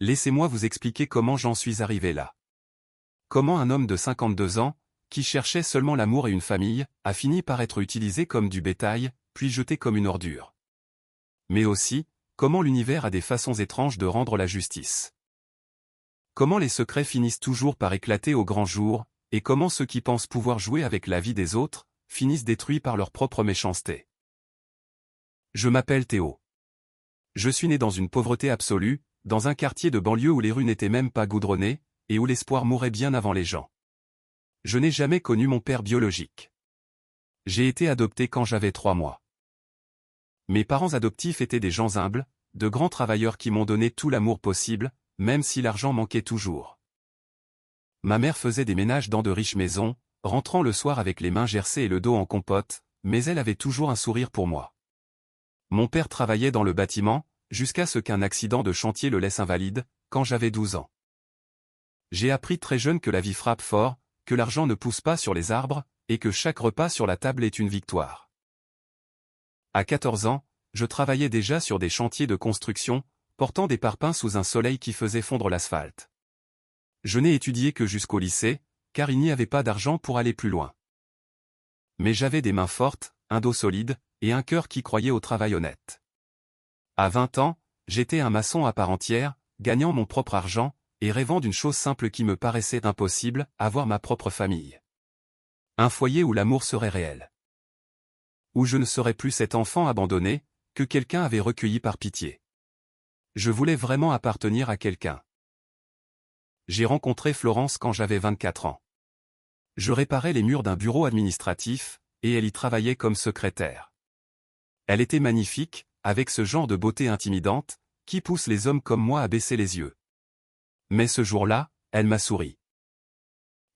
Laissez-moi vous expliquer comment j'en suis arrivé là. Comment un homme de 52 ans, qui cherchait seulement l'amour et une famille, a fini par être utilisé comme du bétail, puis jeté comme une ordure. Mais aussi, comment l'univers a des façons étranges de rendre la justice. Comment les secrets finissent toujours par éclater au grand jour, et comment ceux qui pensent pouvoir jouer avec la vie des autres, finissent détruits par leur propre méchanceté. Je m'appelle Théo. Je suis né dans une pauvreté absolue, dans un quartier de banlieue où les rues n'étaient même pas goudronnées, et où l'espoir mourait bien avant les gens. Je n'ai jamais connu mon père biologique. J'ai été adopté quand j'avais 3 mois. Mes parents adoptifs étaient des gens humbles, de grands travailleurs qui m'ont donné tout l'amour possible, même si l'argent manquait toujours. Ma mère faisait des ménages dans de riches maisons, rentrant le soir avec les mains gercées et le dos en compote, mais elle avait toujours un sourire pour moi. Mon père travaillait dans le bâtiment, jusqu'à ce qu'un accident de chantier le laisse invalide, quand j'avais 12 ans. J'ai appris très jeune que la vie frappe fort, que l'argent ne pousse pas sur les arbres, et que chaque repas sur la table est une victoire. À 14 ans, je travaillais déjà sur des chantiers de construction, portant des parpaings sous un soleil qui faisait fondre l'asphalte. Je n'ai étudié que jusqu'au lycée, car il n'y avait pas d'argent pour aller plus loin. Mais j'avais des mains fortes, un dos solide, et un cœur qui croyait au travail honnête. À 20 ans, j'étais un maçon à part entière, gagnant mon propre argent, et rêvant d'une chose simple qui me paraissait impossible, avoir ma propre famille. Un foyer où l'amour serait réel. Où je ne serais plus cet enfant abandonné, que quelqu'un avait recueilli par pitié. Je voulais vraiment appartenir à quelqu'un. J'ai rencontré Florence quand j'avais 24 ans. Je réparais les murs d'un bureau administratif, et elle y travaillait comme secrétaire. Elle était magnifique, avec ce genre de beauté intimidante, qui pousse les hommes comme moi à baisser les yeux. Mais ce jour-là, elle m'a souri.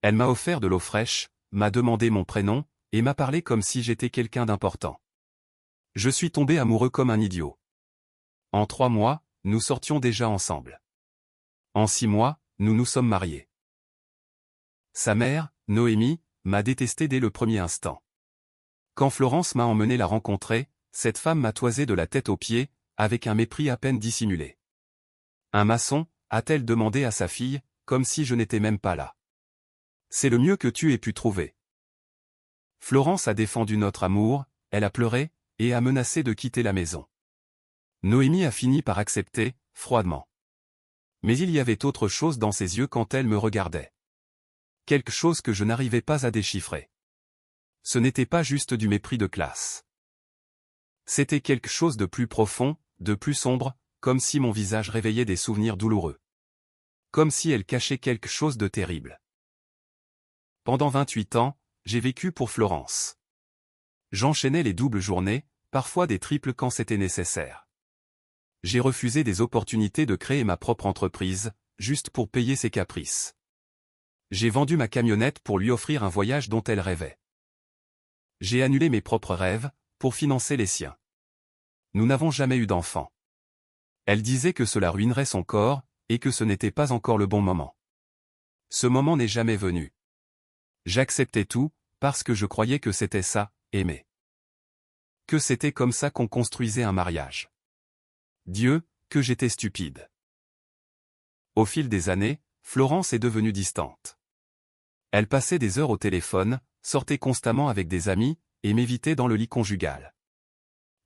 Elle m'a offert de l'eau fraîche, m'a demandé mon prénom, et m'a parlé comme si j'étais quelqu'un d'important. Je suis tombé amoureux comme un idiot. En 3 mois, nous sortions déjà ensemble. En 6 mois, nous nous sommes mariés. Sa mère, Noémie, m'a détesté dès le premier instant. Quand Florence m'a emmené la rencontrer, cette femme m'a toisé de la tête aux pieds, avec un mépris à peine dissimulé. Un maçon, a-t-elle demandé à sa fille, comme si je n'étais même pas là. C'est le mieux que tu aies pu trouver. Florence a défendu notre amour, elle a pleuré, et a menacé de quitter la maison. Noémie a fini par accepter, froidement. Mais il y avait autre chose dans ses yeux quand elle me regardait. Quelque chose que je n'arrivais pas à déchiffrer. Ce n'était pas juste du mépris de classe. C'était quelque chose de plus profond, de plus sombre, comme si mon visage réveillait des souvenirs douloureux. Comme si elle cachait quelque chose de terrible. Pendant 28 ans, j'ai vécu pour Florence. J'enchaînais les doubles journées, parfois des triples quand c'était nécessaire. J'ai refusé des opportunités de créer ma propre entreprise, juste pour payer ses caprices. J'ai vendu ma camionnette pour lui offrir un voyage dont elle rêvait. J'ai annulé mes propres rêves, pour financer les siens. Nous n'avons jamais eu d'enfant. Elle disait que cela ruinerait son corps, et que ce n'était pas encore le bon moment. Ce moment n'est jamais venu. J'acceptais tout, parce que je croyais que c'était ça, aimer. Que c'était comme ça qu'on construisait un mariage. Dieu, que j'étais stupide. Au fil des années, Florence est devenue distante. Elle passait des heures au téléphone, sortait constamment avec des amis, et m'évitait dans le lit conjugal.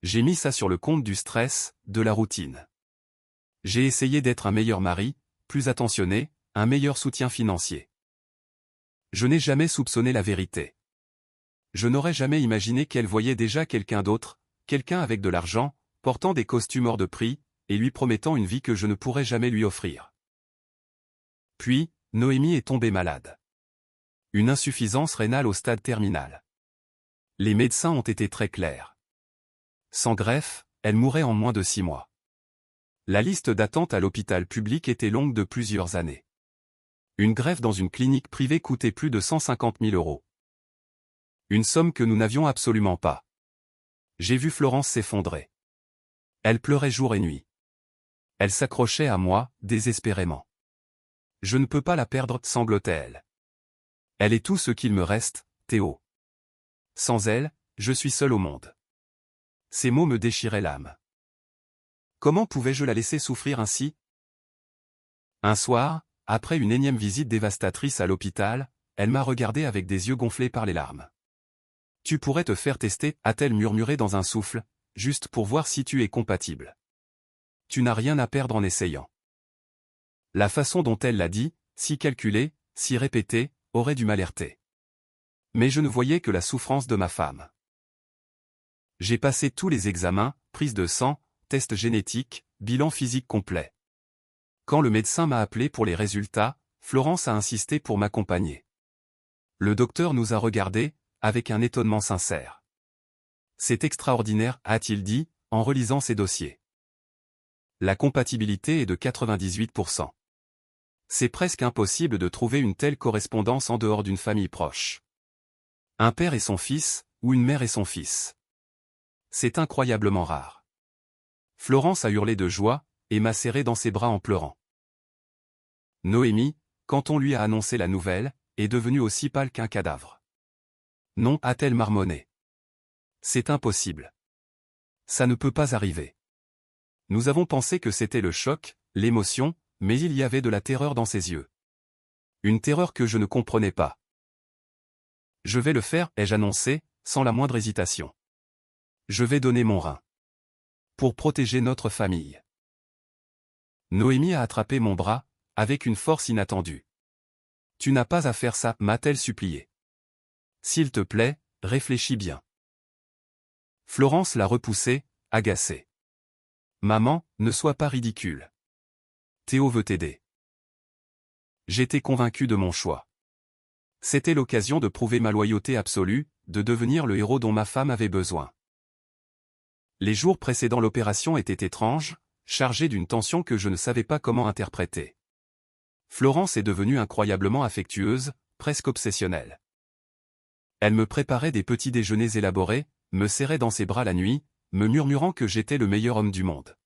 J'ai mis ça sur le compte du stress, de la routine. J'ai essayé d'être un meilleur mari, plus attentionné, un meilleur soutien financier. Je n'ai jamais soupçonné la vérité. Je n'aurais jamais imaginé qu'elle voyait déjà quelqu'un d'autre, quelqu'un avec de l'argent, portant des costumes hors de prix, et lui promettant une vie que je ne pourrais jamais lui offrir. Puis, Noémie est tombée malade. Une insuffisance rénale au stade terminal. Les médecins ont été très clairs. Sans greffe, elle mourrait en moins de 6 mois. La liste d'attente à l'hôpital public était longue de plusieurs années. Une greffe dans une clinique privée coûtait plus de 150 000 €. Une somme que nous n'avions absolument pas. J'ai vu Florence s'effondrer. Elle pleurait jour et nuit. Elle s'accrochait à moi, désespérément. Je ne peux pas la perdre, sanglotait-elle. Elle est tout ce qu'il me reste, Théo. Sans elle, je suis seul au monde. Ces mots me déchiraient l'âme. Comment pouvais-je la laisser souffrir ainsi? Un soir, après une énième visite dévastatrice à l'hôpital, elle m'a regardé avec des yeux gonflés par les larmes. Tu pourrais te faire tester, a-t-elle murmuré dans un souffle, juste pour voir si tu es compatible. Tu n'as rien à perdre en essayant. La façon dont elle l'a dit, si calculée, si répétée, aurait dû m'alerter. Mais je ne voyais que la souffrance de ma femme. J'ai passé tous les examens, prise de sang, test génétique, bilan physique complet. Quand le médecin m'a appelé pour les résultats, Florence a insisté pour m'accompagner. Le docteur nous a regardés, avec un étonnement sincère. C'est extraordinaire, a-t-il dit, en relisant ses dossiers. La compatibilité est de 98%. C'est presque impossible de trouver une telle correspondance en dehors d'une famille proche. Un père et son fils, ou une mère et son fils. C'est incroyablement rare. Florence a hurlé de joie, et m'a serré dans ses bras en pleurant. Noémie, quand on lui a annoncé la nouvelle, est devenue aussi pâle qu'un cadavre. Non, a-t-elle marmonné. C'est impossible. Ça ne peut pas arriver. Nous avons pensé que c'était le choc, l'émotion, mais il y avait de la terreur dans ses yeux. Une terreur que je ne comprenais pas. Je vais le faire, ai-je annoncé, sans la moindre hésitation. Je vais donner mon rein. Pour protéger notre famille. Noémie a attrapé mon bras, avec une force inattendue. Tu n'as pas à faire ça, m'a-t-elle supplié. S'il te plaît, réfléchis bien. Florence l'a repoussé, agacée. Maman, ne sois pas ridicule. Théo veut t'aider. J'étais convaincu de mon choix. C'était l'occasion de prouver ma loyauté absolue, de devenir le héros dont ma femme avait besoin. Les jours précédant l'opération étaient étranges, chargés d'une tension que je ne savais pas comment interpréter. Florence est devenue incroyablement affectueuse, presque obsessionnelle. Elle me préparait des petits déjeuners élaborés, me serrait dans ses bras la nuit, me murmurant que j'étais le meilleur homme du monde.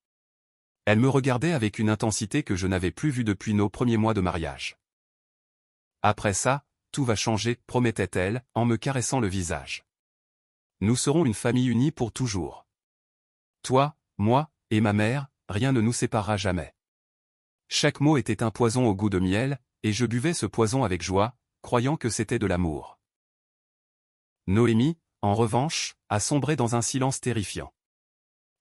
Elle me regardait avec une intensité que je n'avais plus vue depuis nos premiers mois de mariage. Après ça, tout va changer, promettait-elle, en me caressant le visage. Nous serons une famille unie pour toujours. Toi, moi, et ma mère, rien ne nous séparera jamais. Chaque mot était un poison au goût de miel, et je buvais ce poison avec joie, croyant que c'était de l'amour. Noémie, en revanche, a sombré dans un silence terrifiant.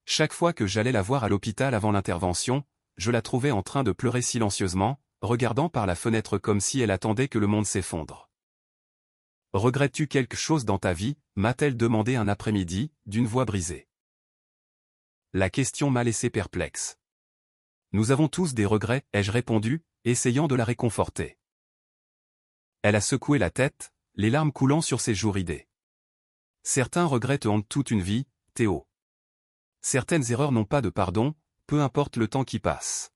Chaque fois que j'allais la voir à l'hôpital avant l'intervention, je la trouvais en train de pleurer silencieusement, regardant par la fenêtre comme si elle attendait que le monde s'effondre. « Regrettes-tu quelque chose dans ta vie » m'a-t-elle demandé un après-midi, d'une voix brisée. La question m'a laissé perplexe. Nous avons tous des regrets, ai-je répondu, essayant de la réconforter. Elle a secoué la tête, les larmes coulant sur ses joues ridées. Certains regrets hantent toute une vie, Théo. Certaines erreurs n'ont pas de pardon, peu importe le temps qui passe.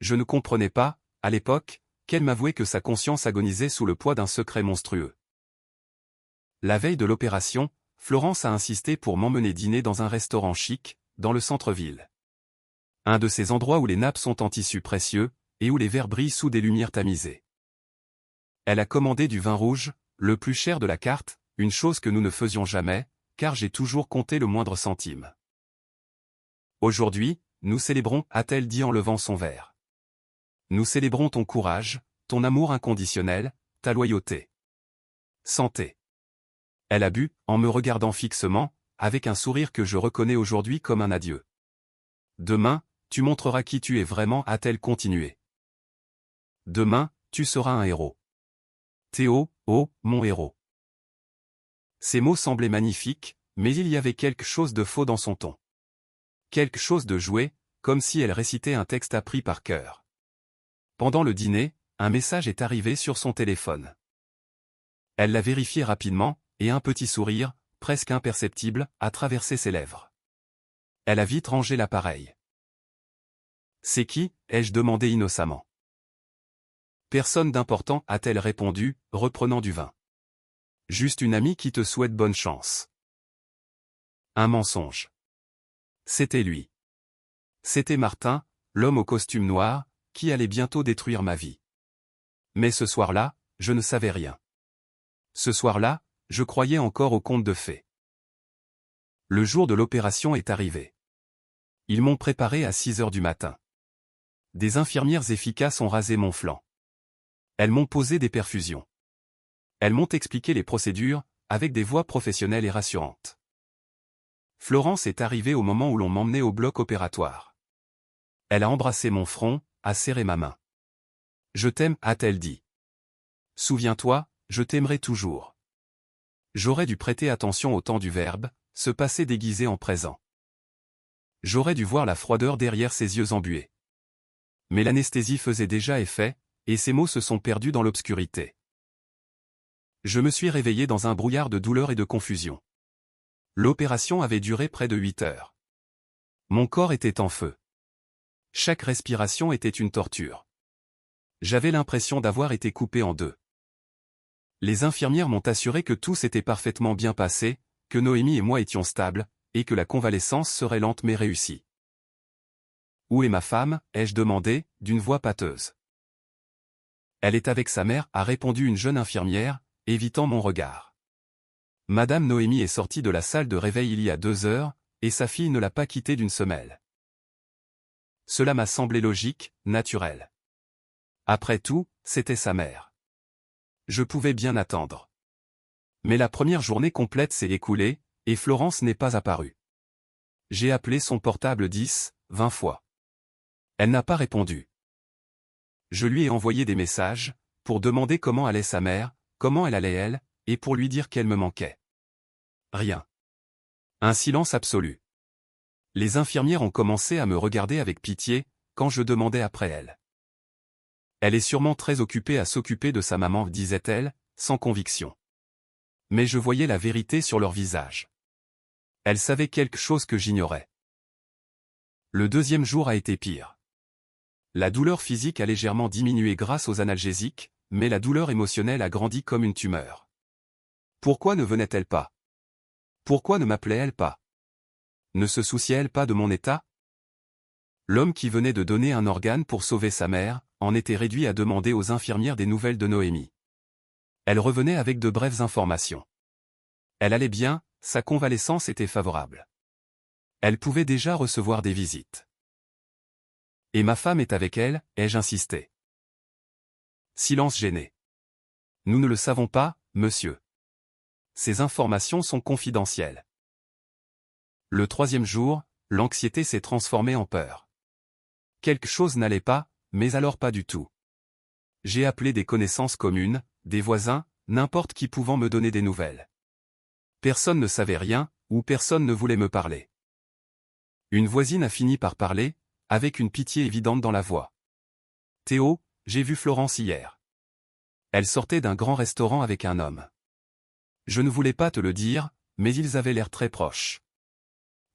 Je ne comprenais pas, à l'époque, qu'elle m'avouait que sa conscience agonisait sous le poids d'un secret monstrueux. La veille de l'opération, Florence a insisté pour m'emmener dîner dans un restaurant chic, dans le centre-ville. Un de ces endroits où les nappes sont en tissu précieux, et où les verres brillent sous des lumières tamisées. Elle a commandé du vin rouge, le plus cher de la carte, une chose que nous ne faisions jamais, car j'ai toujours compté le moindre centime. Aujourd'hui, nous célébrons, a-t-elle dit en levant son verre. Nous célébrons ton courage, ton amour inconditionnel, ta loyauté. Santé. Elle a bu, en me regardant fixement, avec un sourire que je reconnais aujourd'hui comme un adieu. Demain, tu montreras qui tu es vraiment, a-t-elle continué. Demain, tu seras un héros. Théo, oh, mon héros. Ces mots semblaient magnifiques, mais il y avait quelque chose de faux dans son ton. Quelque chose de joué, comme si elle récitait un texte appris par cœur. Pendant le dîner, un message est arrivé sur son téléphone. Elle l'a vérifié rapidement, et un petit sourire, presque imperceptible, a traversé ses lèvres. Elle a vite rangé l'appareil. « C'est qui » ai-je demandé innocemment. « Personne d'important » a-t-elle répondu, reprenant du vin. « Juste une amie qui te souhaite bonne chance. » Un mensonge. C'était lui. C'était Martin, l'homme au costume noir, qui allait bientôt détruire ma vie. Mais ce soir-là, je ne savais rien. Ce soir-là, je croyais encore aux contes de fées. Le jour de l'opération est arrivé. Ils m'ont préparé à 6 heures du matin. Des infirmières efficaces ont rasé mon flanc. Elles m'ont posé des perfusions. Elles m'ont expliqué les procédures, avec des voix professionnelles et rassurantes. Florence est arrivée au moment où l'on m'emmenait au bloc opératoire. Elle a embrassé mon front, a serré ma main. « Je t'aime » a-t-elle dit. « Souviens-toi, je t'aimerai toujours. » J'aurais dû prêter attention au temps du verbe, se passer déguisé en présent. J'aurais dû voir la froideur derrière ses yeux embués. Mais l'anesthésie faisait déjà effet, et ses mots se sont perdus dans l'obscurité. Je me suis réveillé dans un brouillard de douleur et de confusion. L'opération avait duré près de 8 heures. Mon corps était en feu. Chaque respiration était une torture. J'avais l'impression d'avoir été coupé en deux. Les infirmières m'ont assuré que tout s'était parfaitement bien passé, que Noémie et moi étions stables, et que la convalescence serait lente mais réussie. « Où est ma femme ?» ai-je demandé, d'une voix pâteuse. « Elle est avec sa mère » a répondu une jeune infirmière, évitant mon regard. Madame Noémie est sortie de la salle de réveil il y a 2 heures, et sa fille ne l'a pas quittée d'une semelle. Cela m'a semblé logique, naturel. Après tout, c'était sa mère. Je pouvais bien attendre. Mais la première journée complète s'est écoulée, et Florence n'est pas apparue. J'ai appelé son portable 10, 20 fois. Elle n'a pas répondu. Je lui ai envoyé des messages, pour demander comment allait sa mère, comment elle allait elle, et pour lui dire qu'elle me manquait. Rien. Un silence absolu. Les infirmières ont commencé à me regarder avec pitié, quand je demandais après elle. Elle est sûrement très occupée à s'occuper de sa maman, disait-elle, sans conviction. Mais je voyais la vérité sur leur visage. Elle savait quelque chose que j'ignorais. Le deuxième jour a été pire. La douleur physique a légèrement diminué grâce aux analgésiques, mais la douleur émotionnelle a grandi comme une tumeur. Pourquoi ne venait-elle pas? Pourquoi ne m'appelait-elle pas? Ne se souciait-elle pas de mon état? L'homme qui venait de donner un organe pour sauver sa mère, en était réduit à demander aux infirmières des nouvelles de Noémie. Elle revenait avec de brèves informations. Elle allait bien, sa convalescence était favorable. Elle pouvait déjà recevoir des visites. Et ma femme est avec elle, ai-je insisté. Silence gêné. Nous ne le savons pas, monsieur. Ces informations sont confidentielles. Le 3e jour, l'anxiété s'est transformée en peur. Quelque chose n'allait pas, mais alors pas du tout. J'ai appelé des connaissances communes, des voisins, n'importe qui pouvant me donner des nouvelles. Personne ne savait rien, ou personne ne voulait me parler. Une voisine a fini par parler, avec une pitié évidente dans la voix. « Théo, j'ai vu Florence hier. Elle sortait d'un grand restaurant avec un homme. Je ne voulais pas te le dire, mais ils avaient l'air très proches. »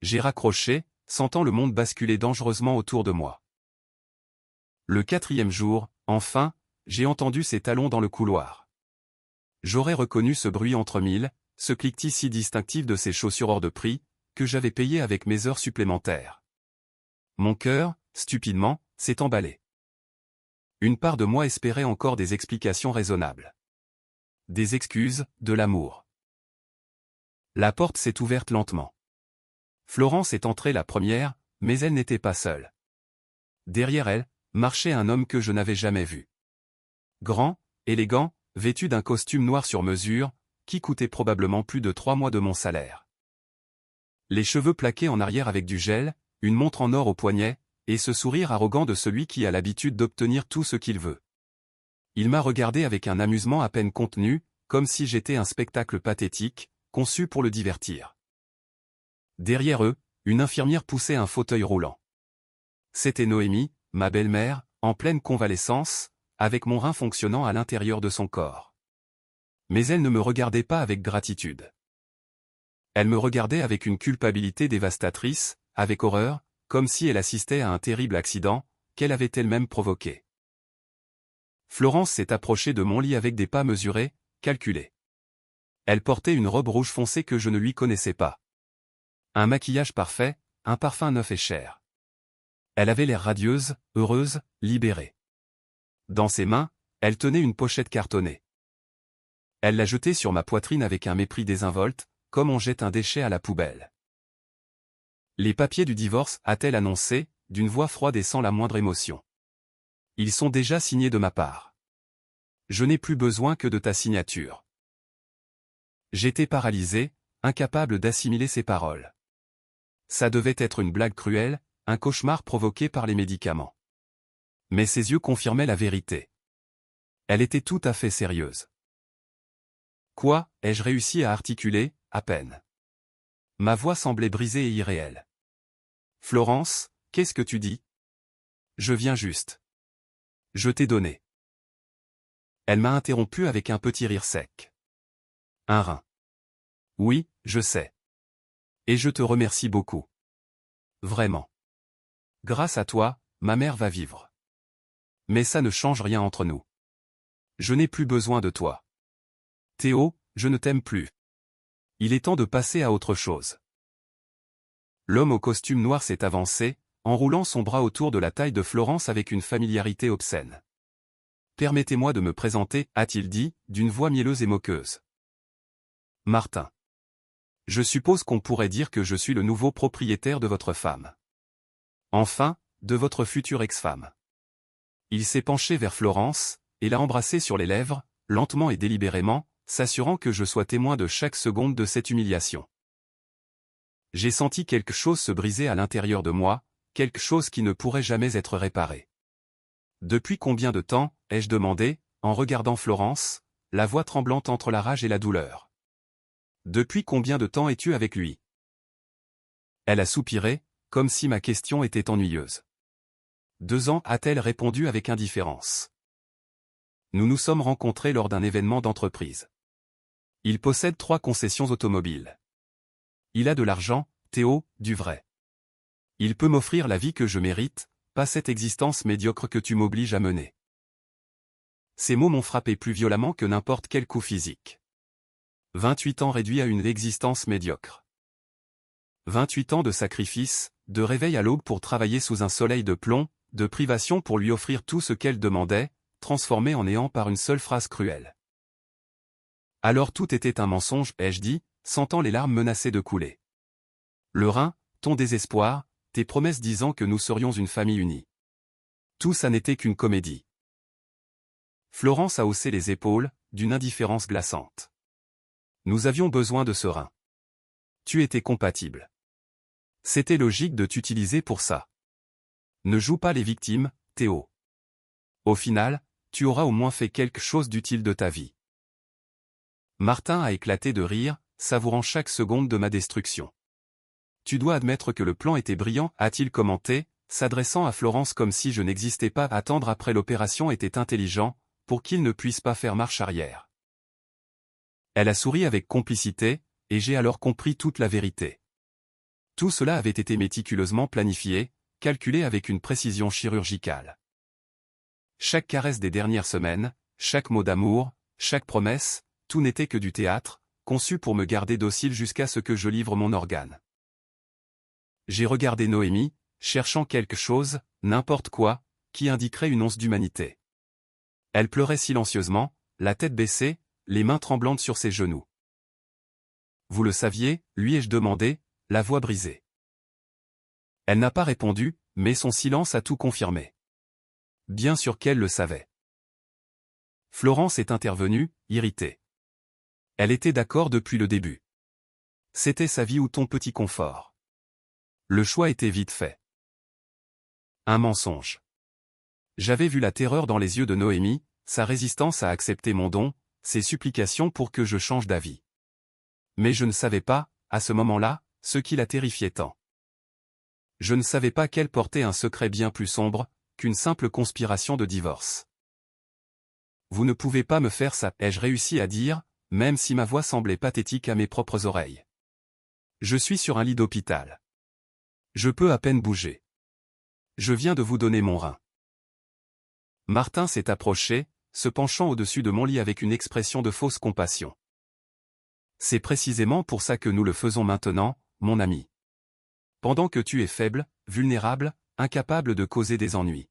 J'ai raccroché, sentant le monde basculer dangereusement autour de moi. Le 4e jour, enfin, j'ai entendu ses talons dans le couloir. J'aurais reconnu ce bruit entre mille, ce cliquetis si distinctif de ses chaussures hors de prix, que j'avais payé avec mes heures supplémentaires. Mon cœur, stupidement, s'est emballé. Une part de moi espérait encore des explications raisonnables. Des excuses, de l'amour. La porte s'est ouverte lentement. Florence est entrée la première, mais elle n'était pas seule. Derrière elle, marchait un homme que je n'avais jamais vu. Grand, élégant, vêtu d'un costume noir sur mesure, qui coûtait probablement plus de 3 mois de mon salaire. Les cheveux plaqués en arrière avec du gel, une montre en or au poignet, et ce sourire arrogant de celui qui a l'habitude d'obtenir tout ce qu'il veut. Il m'a regardé avec un amusement à peine contenu, comme si j'étais un spectacle pathétique, conçu pour le divertir. Derrière eux, une infirmière poussait un fauteuil roulant. C'était Noémie, ma belle-mère, en pleine convalescence, avec mon rein fonctionnant à l'intérieur de son corps. Mais elle ne me regardait pas avec gratitude. Elle me regardait avec une culpabilité dévastatrice, avec horreur, comme si elle assistait à un terrible accident, qu'elle avait elle-même provoqué. Florence s'est approchée de mon lit avec des pas mesurés, calculés. Elle portait une robe rouge foncée que je ne lui connaissais pas. Un maquillage parfait, un parfum neuf et cher. Elle avait l'air radieuse, heureuse, libérée. Dans ses mains, elle tenait une pochette cartonnée. Elle l'a jetée sur ma poitrine avec un mépris désinvolte, comme on jette un déchet à la poubelle. Les papiers du divorce, a-t-elle annoncé, d'une voix froide et sans la moindre émotion. Ils sont déjà signés de ma part. Je n'ai plus besoin que de ta signature. » J'étais paralysé, incapable d'assimiler ces paroles. Ça devait être une blague cruelle, un cauchemar provoqué par les médicaments. Mais ses yeux confirmaient la vérité. Elle était tout à fait sérieuse. « Quoi » ai-je réussi à articuler, à peine. Ma voix semblait brisée et irréelle. « Florence, qu'est-ce que tu dis ? Je viens juste. Je t'ai donné. » Elle m'a interrompu avec un petit rire sec. « Un rein. Oui, je sais. Et je te remercie beaucoup. Vraiment. Grâce à toi, ma mère va vivre. Mais ça ne change rien entre nous. Je n'ai plus besoin de toi. Théo, je ne t'aime plus. Il est temps de passer à autre chose. » L'homme au costume noir s'est avancé, enroulant son bras autour de la taille de Florence avec une familiarité obscène. « Permettez-moi de me présenter, » a-t-il dit, d'une voix mielleuse et moqueuse. « Martin. Je suppose qu'on pourrait dire que je suis le nouveau propriétaire de votre femme. Enfin, de votre future ex-femme. » Il s'est penché vers Florence, et l'a embrassée sur les lèvres, lentement et délibérément, s'assurant que je sois témoin de chaque seconde de cette humiliation. J'ai senti quelque chose se briser à l'intérieur de moi, quelque chose qui ne pourrait jamais être réparé. « Depuis combien de temps ?» ai-je demandé, en regardant Florence, la voix tremblante entre la rage et la douleur. « Depuis combien de temps es-tu avec lui ?» Elle a soupiré, comme si ma question était ennuyeuse. « 2 ans, a-t-elle répondu avec indifférence. Nous nous sommes rencontrés lors d'un événement d'entreprise. Il possède 3 concessions automobiles. Il a de l'argent, Théo, du vrai. Il peut m'offrir la vie que je mérite, pas cette existence médiocre que tu m'obliges à mener. » Ces mots m'ont frappé plus violemment que n'importe quel coup physique. 28 ans réduits à une existence médiocre. 28 ans de sacrifice, de réveil à l'aube pour travailler sous un soleil de plomb, de privation pour lui offrir tout ce qu'elle demandait, transformé en néant par une seule phrase cruelle. « Alors tout était un mensonge, » ai-je dit, sentant les larmes menacer de couler. Le rein, ton désespoir, tes promesses disant que nous serions une famille unie. Tout ça n'était qu'une comédie. Florence a haussé les épaules, d'une indifférence glaçante. Nous avions besoin de ce rein. Tu étais compatible. C'était logique de t'utiliser pour ça. Ne joue pas les victimes, Théo. Au final, tu auras au moins fait quelque chose d'utile de ta vie. Martin a éclaté de rire, savourant chaque seconde de ma destruction. Tu dois admettre que le plan était brillant, a-t-il commenté, s'adressant à Florence comme si je n'existais pas. Attendre après l'opération était intelligent, pour qu'il ne puisse pas faire marche arrière. Elle a souri avec complicité, et j'ai alors compris toute la vérité. Tout cela avait été méticuleusement planifié, calculé avec une précision chirurgicale. Chaque caresse des dernières semaines, chaque mot d'amour, chaque promesse, tout n'était que du théâtre, conçu pour me garder docile jusqu'à ce que je livre mon organe. J'ai regardé Noémie, cherchant quelque chose, n'importe quoi, qui indiquerait une once d'humanité. Elle pleurait silencieusement, la tête baissée, les mains tremblantes sur ses genoux. « Vous le saviez ?» lui ai-je demandé, la voix brisée. Elle n'a pas répondu, mais son silence a tout confirmé. Bien sûr qu'elle le savait. Florence est intervenue, irritée. Elle était d'accord depuis le début. C'était sa vie ou ton petit confort. Le choix était vite fait. Un mensonge. J'avais vu la terreur dans les yeux de Noémie, sa résistance à accepter mon don, ses supplications pour que je change d'avis. Mais je ne savais pas, à ce moment-là, ce qui la terrifiait tant. Je ne savais pas qu'elle portait un secret bien plus sombre, qu'une simple conspiration de divorce. « Vous ne pouvez pas me faire ça », ai-je réussi à dire, même si ma voix semblait pathétique à mes propres oreilles. Je suis sur un lit d'hôpital. Je peux à peine bouger. Je viens de vous donner mon rein. Martin s'est approché, se penchant au-dessus de mon lit avec une expression de fausse compassion. C'est précisément pour ça que nous le faisons maintenant, mon ami. Pendant que tu es faible, vulnérable, incapable de causer des ennuis.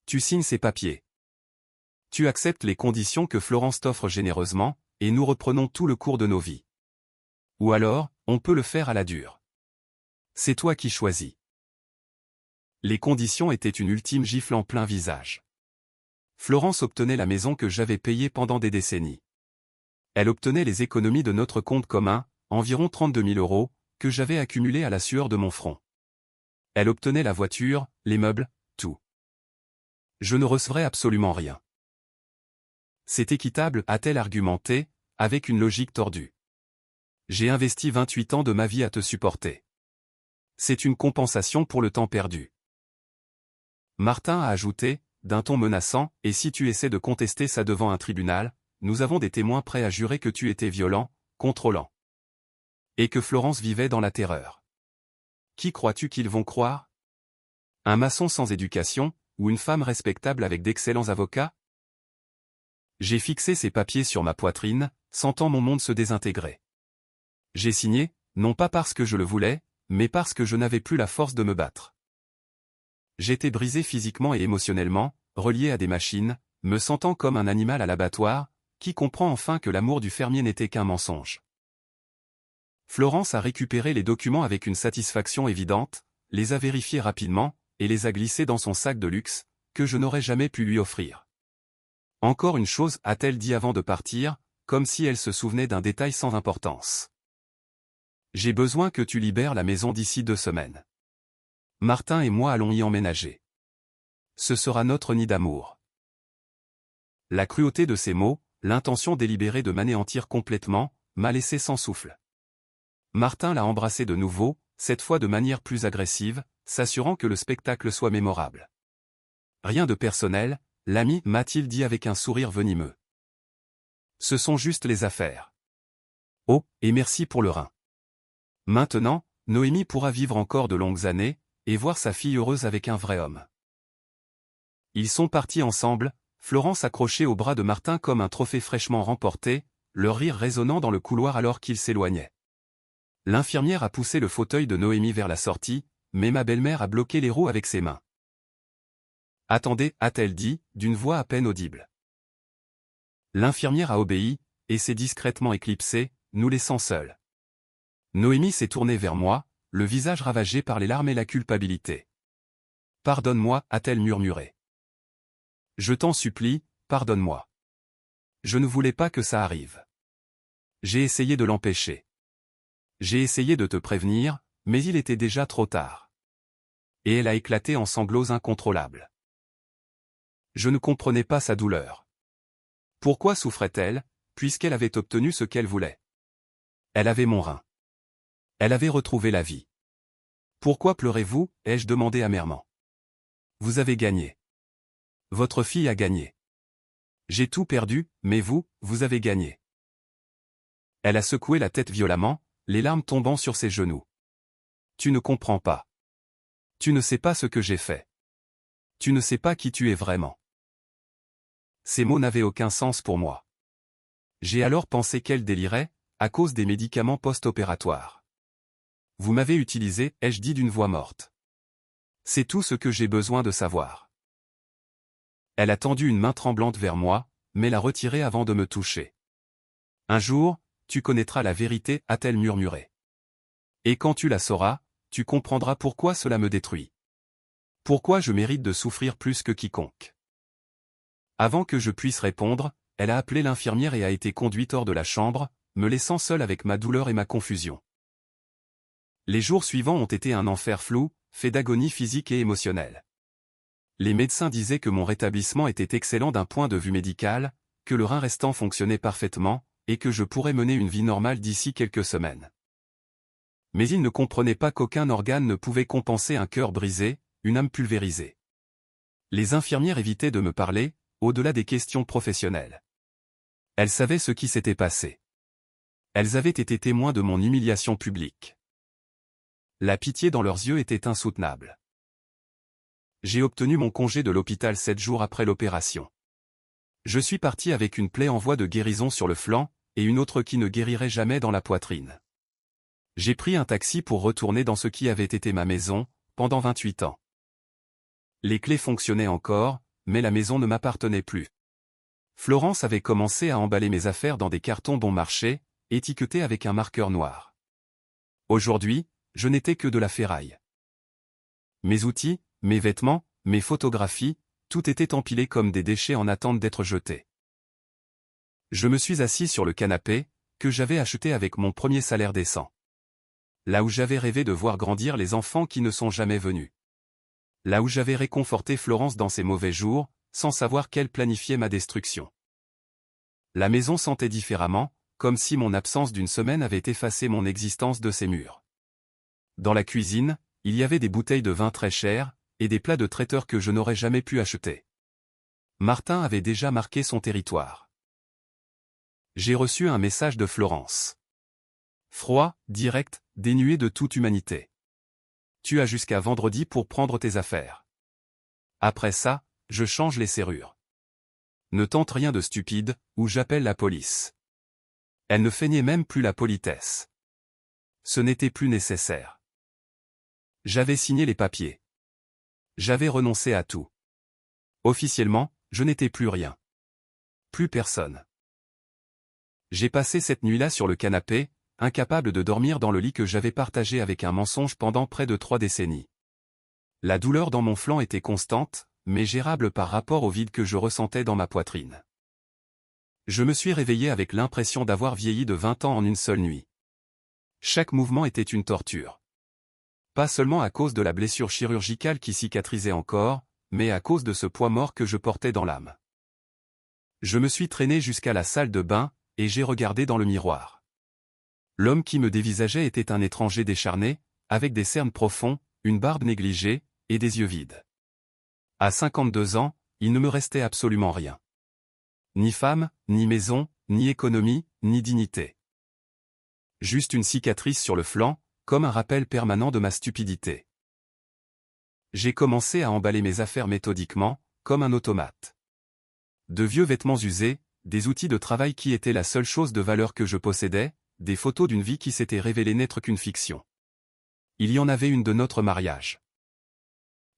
Tu signes ces papiers. Tu acceptes les conditions que Florence t'offre généreusement, et nous reprenons tout le cours de nos vies. Ou alors, on peut le faire à la dure. C'est toi qui choisis. Les conditions étaient une ultime gifle en plein visage. Florence obtenait la maison que j'avais payée pendant des décennies. Elle obtenait les économies de notre compte commun, environ 32 000 €, que j'avais accumulés à la sueur de mon front. Elle obtenait la voiture, les meubles, tout. Je ne recevrais absolument rien. C'est équitable, a-t-elle argumenté, avec une logique tordue. J'ai investi 28 ans de ma vie à te supporter. C'est une compensation pour le temps perdu. Martin a ajouté, d'un ton menaçant, et si tu essaies de contester ça devant un tribunal, nous avons des témoins prêts à jurer que tu étais violent, contrôlant. Et que Florence vivait dans la terreur. Qui crois-tu qu'ils vont croire? Un maçon sans éducation, ou une femme respectable avec d'excellents avocats? J'ai fixé ces papiers sur ma poitrine, sentant mon monde se désintégrer. J'ai signé, non pas parce que je le voulais, mais parce que je n'avais plus la force de me battre. J'étais brisé physiquement et émotionnellement, relié à des machines, me sentant comme un animal à l'abattoir, qui comprend enfin que l'amour du fermier n'était qu'un mensonge. Florence a récupéré les documents avec une satisfaction évidente, les a vérifiés rapidement, et les a glissés dans son sac de luxe, que je n'aurais jamais pu lui offrir. Encore une chose, a-t-elle dit avant de partir, comme si elle se souvenait d'un détail sans importance. J'ai besoin que tu libères la maison d'ici 2 semaines. Martin et moi allons y emménager. Ce sera notre nid d'amour. La cruauté de ces mots, l'intention délibérée de m'anéantir complètement, m'a laissé sans souffle. Martin l'a embrassé de nouveau, cette fois de manière plus agressive, s'assurant que le spectacle soit mémorable. Rien de personnel, l'ami, m'a-t-il dit avec un sourire venimeux. Ce sont juste les affaires. Oh, et merci pour le rein. Maintenant, Noémie pourra vivre encore de longues années, et voir sa fille heureuse avec un vrai homme. Ils sont partis ensemble, Florence accrochée au bras de Martin comme un trophée fraîchement remporté, leur rire résonnant dans le couloir alors qu'ils s'éloignaient. L'infirmière a poussé le fauteuil de Noémie vers la sortie, mais ma belle-mère a bloqué les roues avec ses mains. « Attendez » a-t-elle dit, d'une voix à peine audible. L'infirmière a obéi, et s'est discrètement éclipsée, nous laissant seuls. Noémie s'est tournée vers moi, le visage ravagé par les larmes et la culpabilité. « Pardonne-moi » a-t-elle murmuré. « Je t'en supplie, pardonne-moi. Je ne voulais pas que ça arrive. J'ai essayé de l'empêcher. J'ai essayé de te prévenir, mais il était déjà trop tard. » Et elle a éclaté en sanglots incontrôlables. Je ne comprenais pas sa douleur. Pourquoi souffrait-elle, puisqu'elle avait obtenu ce qu'elle voulait? Elle avait mon rein. Elle avait retrouvé la vie. Pourquoi pleurez-vous, ai-je demandé amèrement. Vous avez gagné. Votre fille a gagné. J'ai tout perdu, mais vous, vous avez gagné. Elle a secoué la tête violemment, les larmes tombant sur ses genoux. Tu ne comprends pas. Tu ne sais pas ce que j'ai fait. Tu ne sais pas qui tu es vraiment. Ces mots n'avaient aucun sens pour moi. J'ai alors pensé qu'elle délirait, à cause des médicaments post-opératoires. Vous m'avez utilisé, ai-je dit d'une voix morte. C'est tout ce que j'ai besoin de savoir. Elle a tendu une main tremblante vers moi, mais l'a retirée avant de me toucher. Un jour, tu connaîtras la vérité, a-t-elle murmuré. Et quand tu la sauras, tu comprendras pourquoi cela me détruit. Pourquoi je mérite de souffrir plus que quiconque. Avant que je puisse répondre, elle a appelé l'infirmière et a été conduite hors de la chambre, me laissant seul avec ma douleur et ma confusion. Les jours suivants ont été un enfer flou, fait d'agonie physique et émotionnelle. Les médecins disaient que mon rétablissement était excellent d'un point de vue médical, que le rein restant fonctionnait parfaitement, et que je pourrais mener une vie normale d'ici quelques semaines. Mais ils ne comprenaient pas qu'aucun organe ne pouvait compenser un cœur brisé, une âme pulvérisée. Les infirmières évitaient de me parler, au-delà des questions professionnelles. Elles savaient ce qui s'était passé. Elles avaient été témoins de mon humiliation publique. La pitié dans leurs yeux était insoutenable. J'ai obtenu mon congé de l'hôpital 7 jours après l'opération. Je suis parti avec une plaie en voie de guérison sur le flanc, et une autre qui ne guérirait jamais dans la poitrine. J'ai pris un taxi pour retourner dans ce qui avait été ma maison, pendant 28 ans. Les clés fonctionnaient encore, mais la maison ne m'appartenait plus. Florence avait commencé à emballer mes affaires dans des cartons bon marché, étiquetés avec un marqueur noir. Aujourd'hui, je n'étais que de la ferraille. Mes outils, mes vêtements, mes photographies, Tout était empilé comme des déchets en attente d'être jetés. Je me suis assis sur le canapé, que j'avais acheté avec mon premier salaire décent. Là où j'avais rêvé de voir grandir les enfants qui ne sont jamais venus. Là où j'avais réconforté Florence dans ses mauvais jours, sans savoir qu'elle planifiait ma destruction. La maison sentait différemment, comme si mon absence d'une semaine avait effacé mon existence de ses murs. Dans la cuisine, il y avait des bouteilles de vin très chères, et des plats de traiteur que je n'aurais jamais pu acheter. Martin avait déjà marqué son territoire. J'ai reçu un message de Florence. Froid, direct, dénué de toute humanité. Tu as jusqu'à vendredi pour prendre tes affaires. Après ça, je change les serrures. Ne tente rien de stupide, ou j'appelle la police. Elle ne feignait même plus la politesse. Ce n'était plus nécessaire. J'avais signé les papiers. J'avais renoncé à tout. Officiellement, je n'étais plus rien. Plus personne. J'ai passé cette nuit-là sur le canapé, incapable de dormir dans le lit que j'avais partagé avec un mensonge pendant près de 3 décennies. La douleur dans mon flanc était constante, mais gérable par rapport au vide que je ressentais dans ma poitrine. Je me suis réveillé avec l'impression d'avoir vieilli de 20 ans en une seule nuit. Chaque mouvement était une torture. Pas seulement à cause de la blessure chirurgicale qui cicatrisait encore, mais à cause de ce poids mort que je portais dans l'âme. Je me suis traîné jusqu'à la salle de bain, et j'ai regardé dans le miroir. L'homme qui me dévisageait était un étranger décharné, avec des cernes profonds, une barbe négligée, et des yeux vides. À 52 ans, il ne me restait absolument rien. Ni femme, ni maison, ni économie, ni dignité. Juste une cicatrice sur le flanc, comme un rappel permanent de ma stupidité. J'ai commencé à emballer mes affaires méthodiquement, comme un automate. De vieux vêtements usés, des outils de travail qui étaient la seule chose de valeur que je possédais, des photos d'une vie qui s'était révélée n'être qu'une fiction. Il y en avait une de notre mariage.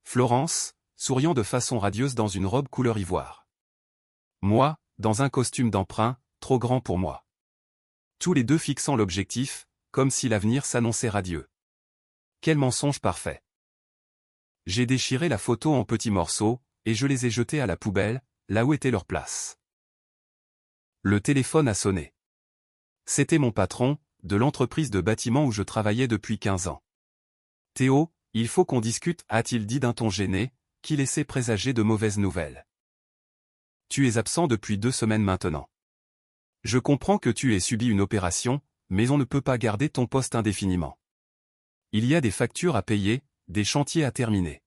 Florence, souriant de façon radieuse dans une robe couleur ivoire. Moi, dans un costume d'emprunt, trop grand pour moi. Tous les deux fixant l'objectif, comme si l'avenir s'annonçait radieux. Quel mensonge parfait. J'ai déchiré la photo en petits morceaux, et je les ai jetés à la poubelle, là où était leur place. Le téléphone a sonné. C'était mon patron, de l'entreprise de bâtiment où je travaillais depuis 15 ans. Théo, il faut qu'on discute, a-t-il dit d'un ton gêné, qui laissait présager de mauvaises nouvelles. Tu es absent depuis 2 semaines maintenant. Je comprends que tu aies subi une opération, mais on ne peut pas garder ton poste indéfiniment. Il y a des factures à payer, des chantiers à terminer.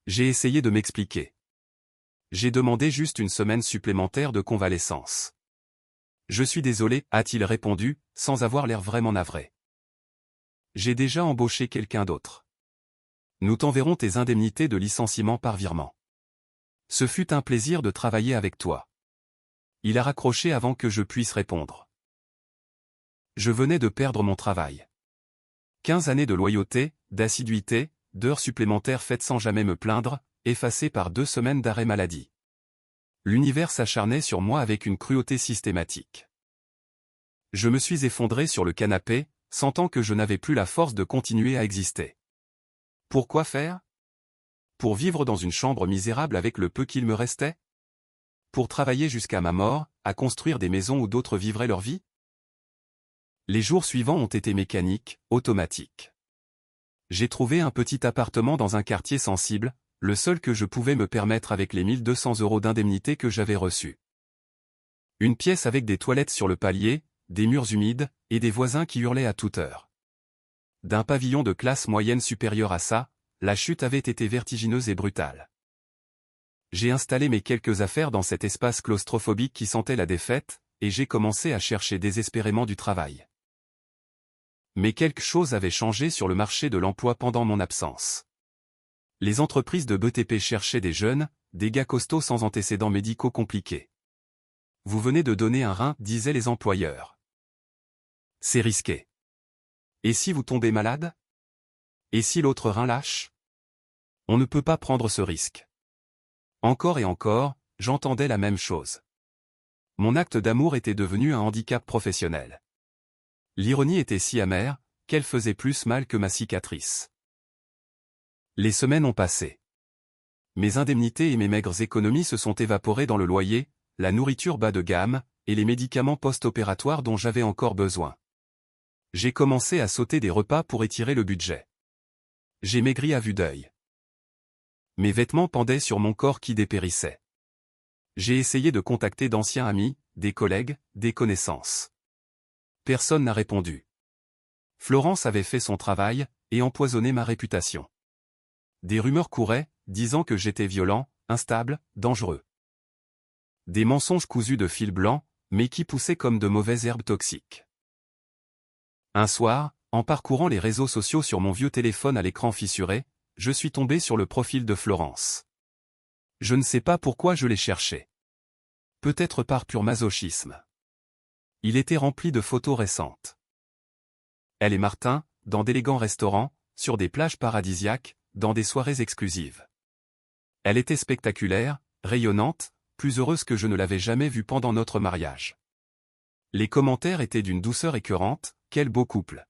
J'ai essayé de m'expliquer. J'ai demandé juste une semaine supplémentaire de convalescence. Je suis désolé, a-t-il répondu, sans avoir l'air vraiment navré. J'ai déjà embauché quelqu'un d'autre. Nous t'enverrons tes indemnités de licenciement par virement. Ce fut un plaisir de travailler avec toi. Il a raccroché avant que je puisse répondre. Je venais de perdre mon travail. 15 années de loyauté, d'assiduité, d'heures supplémentaires faites sans jamais me plaindre, effacées par 2 semaines d'arrêt maladie. L'univers s'acharnait sur moi avec une cruauté systématique. Je me suis effondré sur le canapé, sentant que je n'avais plus la force de continuer à exister. Pourquoi faire? Pour vivre dans une chambre misérable avec le peu qu'il me restait? Pour travailler jusqu'à ma mort, à construire des maisons où d'autres vivraient leur vie? Les jours suivants ont été mécaniques, automatiques. J'ai trouvé un petit appartement dans un quartier sensible, le seul que je pouvais me permettre avec les 1 200 € d'indemnité que j'avais reçus. Une pièce avec des toilettes sur le palier, des murs humides, et des voisins qui hurlaient à toute heure. D'un pavillon de classe moyenne supérieure à ça, la chute avait été vertigineuse et brutale. J'ai installé mes quelques affaires dans cet espace claustrophobique qui sentait la défaite, et j'ai commencé à chercher désespérément du travail. Mais quelque chose avait changé sur le marché de l'emploi pendant mon absence. Les entreprises de BTP cherchaient des jeunes, des gars costauds sans antécédents médicaux compliqués. Vous venez de donner un rein, disaient les employeurs. C'est risqué. Et si vous tombez malade? Et si l'autre rein lâche? On ne peut pas prendre ce risque. Encore et encore, j'entendais la même chose. Mon acte d'amour était devenu un handicap professionnel. L'ironie était si amère, qu'elle faisait plus mal que ma cicatrice. Les semaines ont passé. Mes indemnités et mes maigres économies se sont évaporées dans le loyer, la nourriture bas de gamme, et les médicaments post-opératoires dont j'avais encore besoin. J'ai commencé à sauter des repas pour étirer le budget. J'ai maigri à vue d'œil. Mes vêtements pendaient sur mon corps qui dépérissait. J'ai essayé de contacter d'anciens amis, des collègues, des connaissances. Personne n'a répondu. Florence avait fait son travail, et empoisonné ma réputation. Des rumeurs couraient, disant que j'étais violent, instable, dangereux. Des mensonges cousus de fil blanc, mais qui poussaient comme de mauvaises herbes toxiques. Un soir, en parcourant les réseaux sociaux sur mon vieux téléphone à l'écran fissuré, je suis tombé sur le profil de Florence. Je ne sais pas pourquoi je l'ai cherché. Peut-être par pur masochisme. Il était rempli de photos récentes. Elle et Martin, dans d'élégants restaurants, sur des plages paradisiaques, dans des soirées exclusives. Elle était spectaculaire, rayonnante, plus heureuse que je ne l'avais jamais vue pendant notre mariage. Les commentaires étaient d'une douceur écœurante, quel beau couple.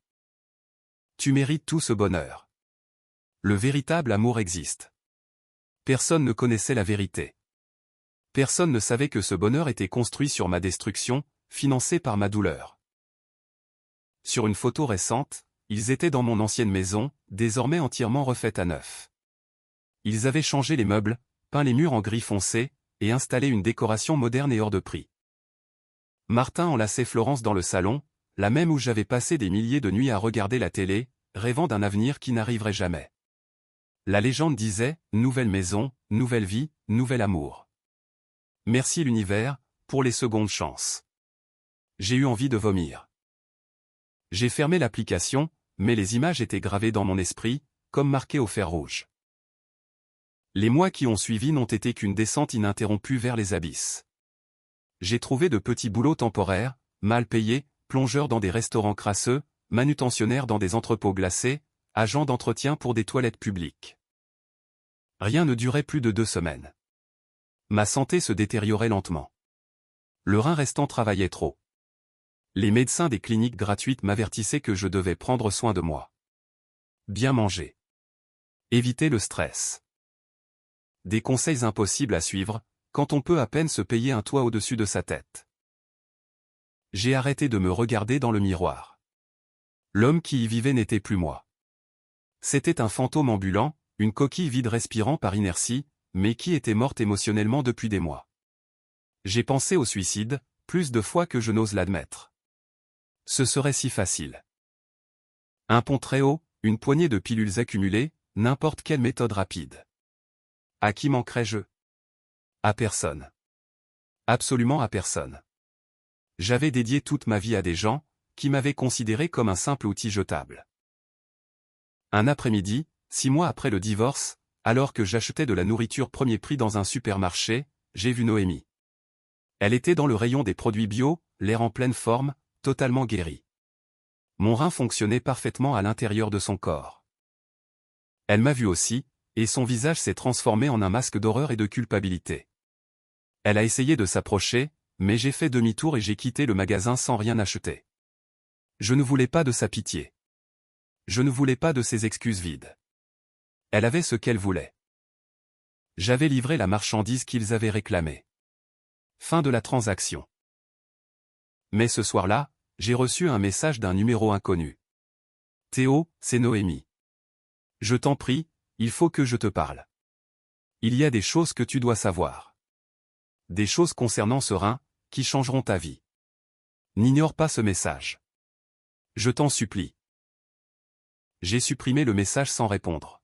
Tu mérites tout ce bonheur. Le véritable amour existe. Personne ne connaissait la vérité. Personne ne savait que ce bonheur était construit sur ma destruction, financé par ma douleur. Sur une photo récente, ils étaient dans mon ancienne maison, désormais entièrement refaite à neuf. Ils avaient changé les meubles, peint les murs en gris foncé, et installé une décoration moderne et hors de prix. Martin enlaçait Florence dans le salon, la même où j'avais passé des milliers de nuits à regarder la télé, rêvant d'un avenir qui n'arriverait jamais. La légende disait, nouvelle maison, nouvelle vie, nouvel amour. Merci l'univers, pour les secondes chances. J'ai eu envie de vomir. J'ai fermé l'application, mais les images étaient gravées dans mon esprit, comme marquées au fer rouge. Les mois qui ont suivi n'ont été qu'une descente ininterrompue vers les abysses. J'ai trouvé de petits boulots temporaires, mal payés, plongeurs dans des restaurants crasseux, manutentionnaires dans des entrepôts glacés, agents d'entretien pour des toilettes publiques. Rien ne durait plus de 2 semaines. Ma santé se détériorait lentement. Le rein restant travaillait trop. Les médecins des cliniques gratuites m'avertissaient que je devais prendre soin de moi. Bien manger. Éviter le stress. Des conseils impossibles à suivre, quand on peut à peine se payer un toit au-dessus de sa tête. J'ai arrêté de me regarder dans le miroir. L'homme qui y vivait n'était plus moi. C'était un fantôme ambulant, une coquille vide respirant par inertie, mais qui était morte émotionnellement depuis des mois. J'ai pensé au suicide, plus de fois que je n'ose l'admettre. Ce serait si facile. Un pont très haut, une poignée de pilules accumulées, n'importe quelle méthode rapide. À qui manquerais-je? À personne. Absolument à personne. J'avais dédié toute ma vie à des gens, qui m'avaient considéré comme un simple outil jetable. Un après-midi, 6 mois après le divorce, alors que j'achetais de la nourriture premier prix dans un supermarché, j'ai vu Noémie. Elle était dans le rayon des produits bio, l'air en pleine forme, totalement guérie. Mon rein fonctionnait parfaitement à l'intérieur de son corps. Elle m'a vu aussi, et son visage s'est transformé en un masque d'horreur et de culpabilité. Elle a essayé de s'approcher, mais j'ai fait demi-tour et j'ai quitté le magasin sans rien acheter. Je ne voulais pas de sa pitié. Je ne voulais pas de ses excuses vides. Elle avait ce qu'elle voulait. J'avais livré la marchandise qu'ils avaient réclamée. Fin de la transaction. Mais ce soir-là, j'ai reçu un message d'un numéro inconnu. Théo, c'est Noémie. Je t'en prie, il faut que je te parle. Il y a des choses que tu dois savoir. Des choses concernant ce rein, qui changeront ta vie. N'ignore pas ce message. Je t'en supplie. J'ai supprimé le message sans répondre.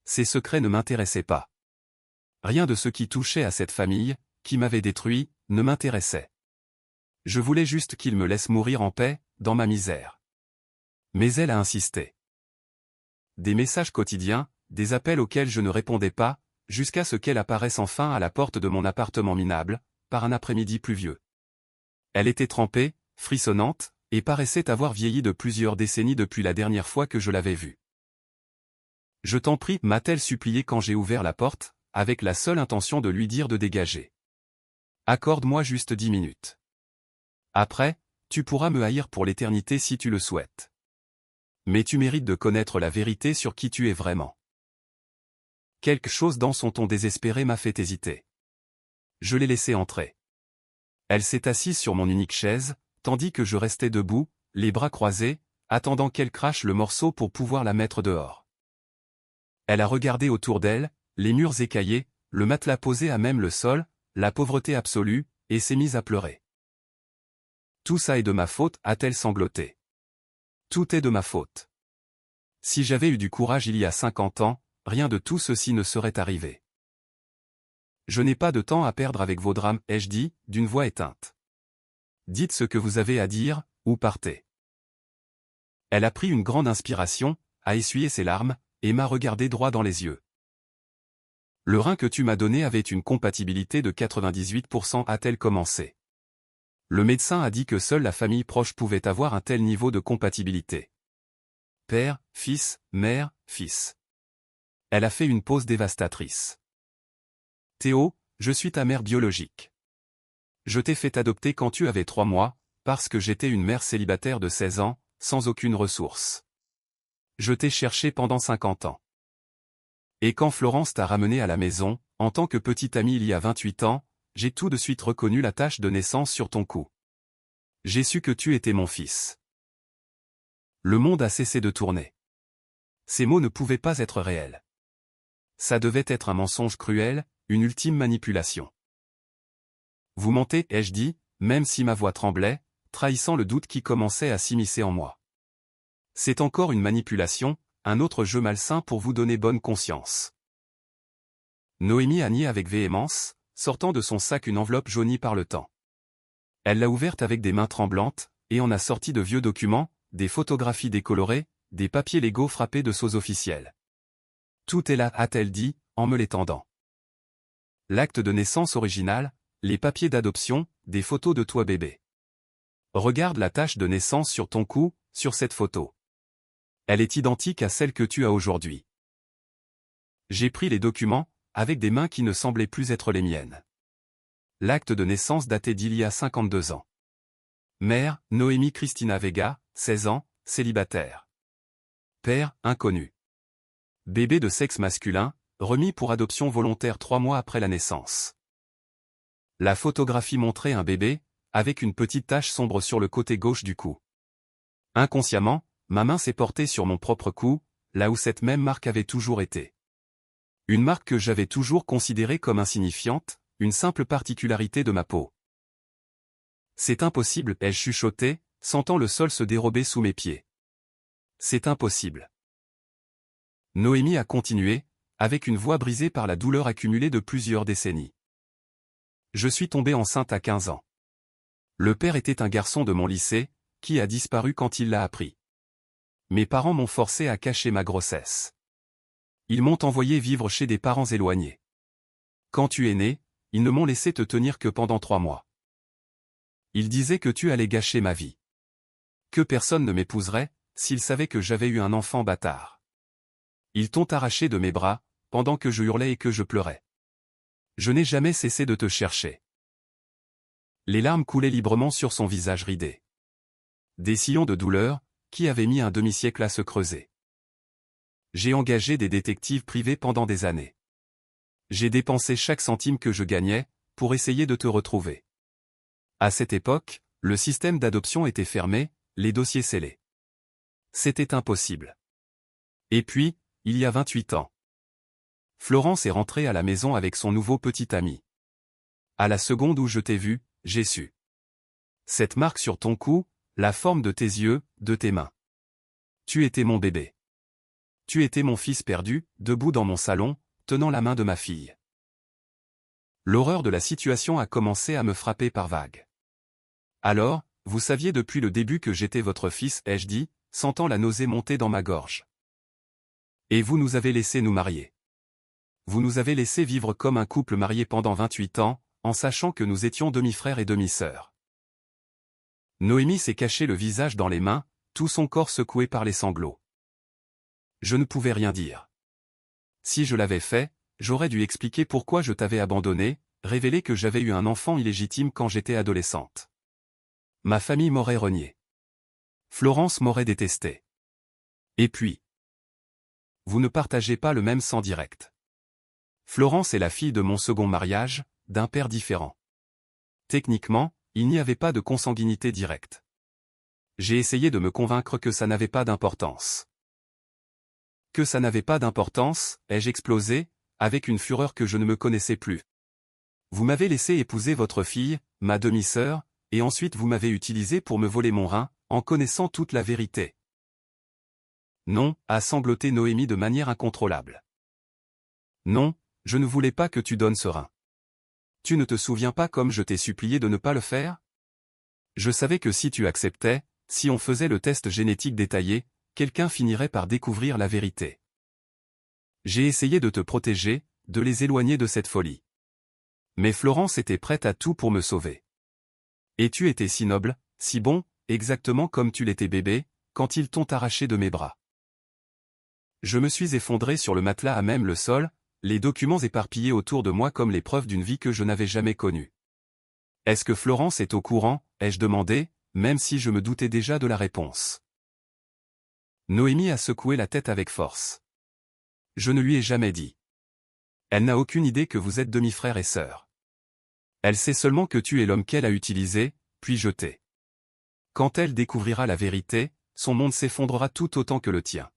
Ces secrets ne m'intéressaient pas. Rien de ce qui touchait à cette famille, qui m'avait détruit, ne m'intéressait. Je voulais juste qu'il me laisse mourir en paix, dans ma misère. Mais elle a insisté. Des messages quotidiens, des appels auxquels je ne répondais pas, jusqu'à ce qu'elle apparaisse enfin à la porte de mon appartement minable, par un après-midi pluvieux. Elle était trempée, frissonnante, et paraissait avoir vieilli de plusieurs décennies depuis la dernière fois que je l'avais vue. Je t'en prie, m'a-t-elle supplié quand j'ai ouvert la porte, avec la seule intention de lui dire de dégager. Accorde-moi juste 10 minutes. Après, tu pourras me haïr pour l'éternité si tu le souhaites. Mais tu mérites de connaître la vérité sur qui tu es vraiment. Quelque chose dans son ton désespéré m'a fait hésiter. Je l'ai laissée entrer. Elle s'est assise sur mon unique chaise, tandis que je restais debout, les bras croisés, attendant qu'elle crache le morceau pour pouvoir la mettre dehors. Elle a regardé autour d'elle, les murs écaillés, le matelas posé à même le sol, la pauvreté absolue, et s'est mise à pleurer. Tout ça est de ma faute, a-t-elle sangloté. Tout est de ma faute. Si j'avais eu du courage il y a 50 ans, rien de tout ceci ne serait arrivé. Je n'ai pas de temps à perdre avec vos drames, ai-je dit, d'une voix éteinte. Dites ce que vous avez à dire, ou partez. Elle a pris une grande inspiration, a essuyé ses larmes, et m'a regardé droit dans les yeux. Le rein que tu m'as donné avait une compatibilité de 98%, a-t-elle commencé. Le médecin a dit que seule la famille proche pouvait avoir un tel niveau de compatibilité. Père, fils, mère, fils. Elle a fait une pause dévastatrice. Théo, je suis ta mère biologique. Je t'ai fait adopter quand tu avais 3 mois, parce que j'étais une mère célibataire de 16 ans, sans aucune ressource. Je t'ai cherché pendant 50 ans. Et quand Florence t'a ramené à la maison, en tant que petite amie il y a 28 ans, j'ai tout de suite reconnu la tache de naissance sur ton cou. J'ai su que tu étais mon fils. Le monde a cessé de tourner. Ces mots ne pouvaient pas être réels. Ça devait être un mensonge cruel, une ultime manipulation. Vous mentez, ai-je dit, même si ma voix tremblait, trahissant le doute qui commençait à s'immiscer en moi. C'est encore une manipulation, un autre jeu malsain pour vous donner bonne conscience. Noémie a nié avec véhémence, sortant de son sac une enveloppe jaunie par le temps. Elle l'a ouverte avec des mains tremblantes, et en a sorti de vieux documents, des photographies décolorées, des papiers légaux frappés de sceaux officiels. Tout est là, a-t-elle dit, en me l'étendant. L'acte de naissance original, les papiers d'adoption, des photos de toi bébé. Regarde la tache de naissance sur ton cou, sur cette photo. Elle est identique à celle que tu as aujourd'hui. J'ai pris les documents, avec des mains qui ne semblaient plus être les miennes. L'acte de naissance datait d'il y a 52 ans. Mère, Noémie Christina Vega, 16 ans, célibataire. Père, inconnu. Bébé de sexe masculin, remis pour adoption volontaire 3 mois après la naissance. La photographie montrait un bébé, avec une petite tache sombre sur le côté gauche du cou. Inconsciemment, ma main s'est portée sur mon propre cou, là où cette même marque avait toujours été. Une marque que j'avais toujours considérée comme insignifiante, une simple particularité de ma peau. C'est impossible, ai-je chuchoté, sentant le sol se dérober sous mes pieds. C'est impossible. Noémie a continué, avec une voix brisée par la douleur accumulée de plusieurs décennies. Je suis tombée enceinte à 15 ans. Le père était un garçon de mon lycée, qui a disparu quand il l'a appris. Mes parents m'ont forcé à cacher ma grossesse. Ils m'ont envoyé vivre chez des parents éloignés. Quand tu es né, ils ne m'ont laissé te tenir que pendant 3 mois. Ils disaient que tu allais gâcher ma vie. Que personne ne m'épouserait, s'ils savaient que j'avais eu un enfant bâtard. Ils t'ont arraché de mes bras, pendant que je hurlais et que je pleurais. Je n'ai jamais cessé de te chercher. Les larmes coulaient librement sur son visage ridé. Des sillons de douleur, qui avaient mis un demi-siècle à se creuser. J'ai engagé des détectives privés pendant des années. J'ai dépensé chaque centime que je gagnais, pour essayer de te retrouver. À cette époque, le système d'adoption était fermé, les dossiers scellés. C'était impossible. Et puis, il y a 28 ans. Florence est rentrée à la maison avec son nouveau petit ami. À la seconde où je t'ai vu, j'ai su. Cette marque sur ton cou, la forme de tes yeux, de tes mains. Tu étais mon bébé. Tu étais mon fils perdu, debout dans mon salon, tenant la main de ma fille. L'horreur de la situation a commencé à me frapper par vagues. Alors, vous saviez depuis le début que j'étais votre fils, ai-je dit, sentant la nausée monter dans ma gorge. Et vous nous avez laissé nous marier. Vous nous avez laissé vivre comme un couple marié pendant 28 ans, en sachant que nous étions demi-frères et demi-sœurs. Noémie s'est caché le visage dans les mains, tout son corps secoué par les sanglots. Je ne pouvais rien dire. Si je l'avais fait, j'aurais dû expliquer pourquoi je t'avais abandonné, révéler que j'avais eu un enfant illégitime quand j'étais adolescente. Ma famille m'aurait renié. Florence m'aurait détesté. Et puis, vous ne partagez pas le même sang direct. Florence est la fille de mon second mariage, d'un père différent. Techniquement, il n'y avait pas de consanguinité directe. J'ai essayé de me convaincre que ça n'avait pas d'importance. Que ça n'avait pas d'importance, ai-je explosé, avec une fureur que je ne me connaissais plus. Vous m'avez laissé épouser votre fille, ma demi-sœur, et ensuite vous m'avez utilisé pour me voler mon rein, en connaissant toute la vérité. Non, a sangloté Noémie de manière incontrôlable. Non, je ne voulais pas que tu donnes ce rein. Tu ne te souviens pas comme je t'ai supplié de ne pas le faire? Je savais que si tu acceptais, si on faisait le test génétique détaillé, quelqu'un finirait par découvrir la vérité. J'ai essayé de te protéger, de les éloigner de cette folie. Mais Florence était prête à tout pour me sauver. Et tu étais si noble, si bon, exactement comme tu l'étais bébé, quand ils t'ont arraché de mes bras. Je me suis effondré sur le matelas à même le sol, les documents éparpillés autour de moi comme les preuves d'une vie que je n'avais jamais connue. Est-ce que Florence est au courant, ai-je demandé, même si je me doutais déjà de la réponse. Noémie a secoué la tête avec force. Je ne lui ai jamais dit. Elle n'a aucune idée que vous êtes demi-frère et sœur. Elle sait seulement que tu es l'homme qu'elle a utilisé, puis jeté. Quand elle découvrira la vérité, son monde s'effondrera tout autant que le tien.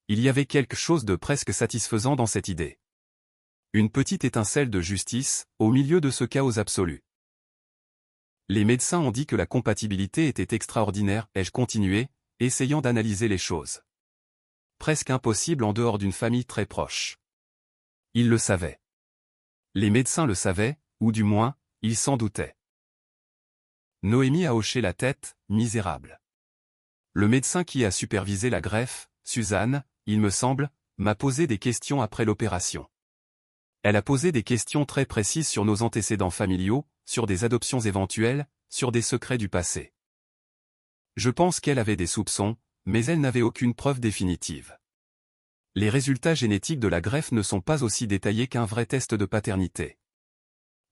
Il y avait quelque chose de presque satisfaisant dans cette idée. Une petite étincelle de justice, au milieu de ce chaos absolu. Les médecins ont dit que la compatibilité était extraordinaire, ai-je continué, essayant d'analyser les choses. Presque impossible en dehors d'une famille très proche. Ils le savaient. Les médecins le savaient, ou du moins, ils s'en doutaient. Noémie a hoché la tête, misérable. Le médecin qui a supervisé la greffe, Suzanne, il me semble, m'a posé des questions après l'opération. Elle a posé des questions très précises sur nos antécédents familiaux, sur des adoptions éventuelles, sur des secrets du passé. Je pense qu'elle avait des soupçons, mais elle n'avait aucune preuve définitive. Les résultats génétiques de la greffe ne sont pas aussi détaillés qu'un vrai test de paternité.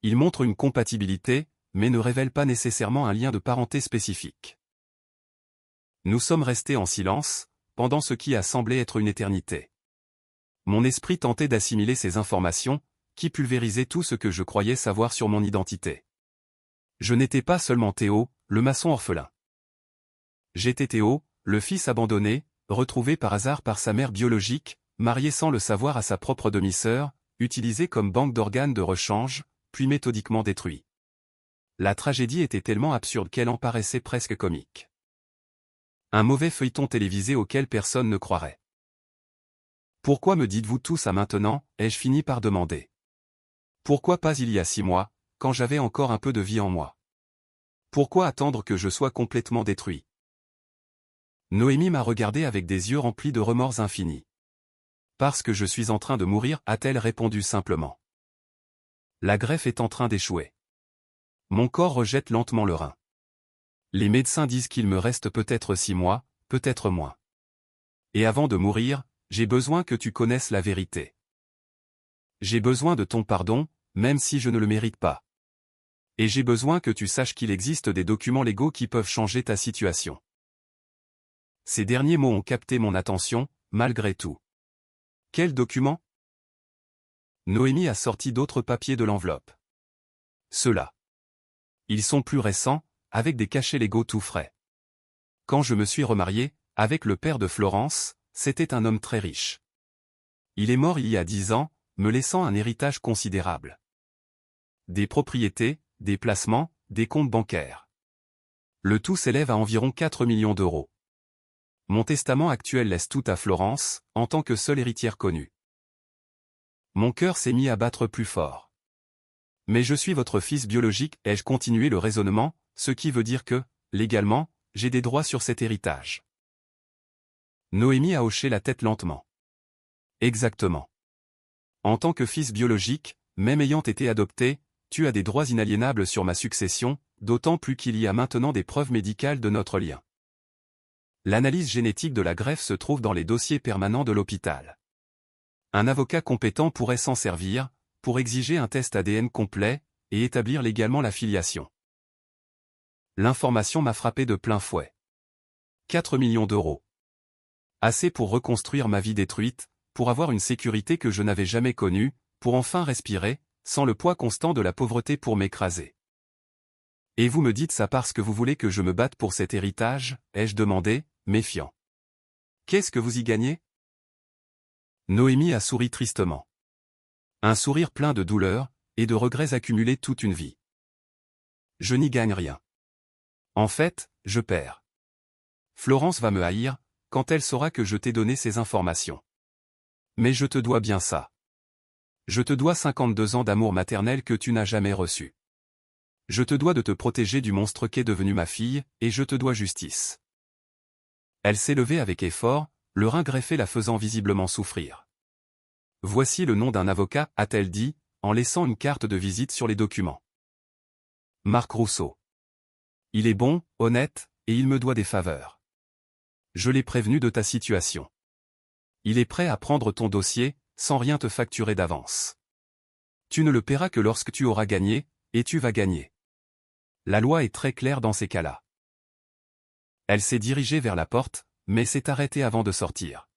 Ils montrent une compatibilité, mais ne révèlent pas nécessairement un lien de parenté spécifique. Nous sommes restés en silence, pendant ce qui a semblé être une éternité. Mon esprit tentait d'assimiler ces informations, qui pulvérisaient tout ce que je croyais savoir sur mon identité. Je n'étais pas seulement Théo, le maçon orphelin. J'étais Théo, le fils abandonné, retrouvé par hasard par sa mère biologique, marié sans le savoir à sa propre demi-sœur, utilisé comme banque d'organes de rechange, puis méthodiquement détruit. La tragédie était tellement absurde qu'elle en paraissait presque comique. Un mauvais feuilleton télévisé auquel personne ne croirait. Pourquoi me dites-vous tout ça maintenant, ai-je fini par demander. Pourquoi pas il y a 6 mois, quand j'avais encore un peu de vie en moi? Pourquoi attendre que je sois complètement détruit? Noémie m'a regardé avec des yeux remplis de remords infinis. Parce que je suis en train de mourir, a-t-elle répondu simplement. La greffe est en train d'échouer. Mon corps rejette lentement le rein. Les médecins disent qu'il me reste peut-être 6 mois, peut-être moins. Et avant de mourir, j'ai besoin que tu connaisses la vérité. J'ai besoin de ton pardon, même si je ne le mérite pas. Et j'ai besoin que tu saches qu'il existe des documents légaux qui peuvent changer ta situation. Ces derniers mots ont capté mon attention, malgré tout. Quels documents? Noémie a sorti d'autres papiers de l'enveloppe. Ceux-là. Ils sont plus récents, avec des cachets légaux tout frais. Quand je me suis remarié, avec le père de Florence, c'était un homme très riche. Il est mort il y a 10 ans, me laissant un héritage considérable. Des propriétés, des placements, des comptes bancaires. Le tout s'élève à environ 4 millions d'euros. Mon testament actuel laisse tout à Florence, en tant que seule héritière connue. Mon cœur s'est mis à battre plus fort. Mais je suis votre fils biologique, ai-je continué le raisonnement, ce qui veut dire que, légalement, j'ai des droits sur cet héritage. Noémie a hoché la tête lentement. Exactement. En tant que fils biologique, même ayant été adopté, tu as des droits inaliénables sur ma succession, d'autant plus qu'il y a maintenant des preuves médicales de notre lien. L'analyse génétique de la greffe se trouve dans les dossiers permanents de l'hôpital. Un avocat compétent pourrait s'en servir, pour exiger un test ADN complet, et établir légalement la filiation. L'information m'a frappé de plein fouet. 4 millions d'euros. Assez pour reconstruire ma vie détruite, pour avoir une sécurité que je n'avais jamais connue, pour enfin respirer, sans le poids constant de la pauvreté pour m'écraser. Et vous me dites ça parce que vous voulez que je me batte pour cet héritage, ai-je demandé, méfiant. Qu'est-ce que vous y gagnez? Noémie a souri tristement. Un sourire plein de douleur, et de regrets accumulés toute une vie. Je n'y gagne rien. En fait, je perds. Florence va me haïr, quand elle saura que je t'ai donné ces informations. Mais je te dois bien ça. Je te dois 52 ans d'amour maternel que tu n'as jamais reçu. Je te dois de te protéger du monstre qu'est devenu ma fille, et je te dois justice. Elle s'est levée avec effort, le rein greffé la faisant visiblement souffrir. Voici le nom d'un avocat, a-t-elle dit, en laissant une carte de visite sur les documents. Marc Rousseau. Il est bon, honnête, et il me doit des faveurs. Je l'ai prévenu de ta situation. Il est prêt à prendre ton dossier, sans rien te facturer d'avance. Tu ne le paieras que lorsque tu auras gagné, et tu vas gagner. La loi est très claire dans ces cas-là. Elle s'est dirigée vers la porte, mais s'est arrêtée avant de sortir.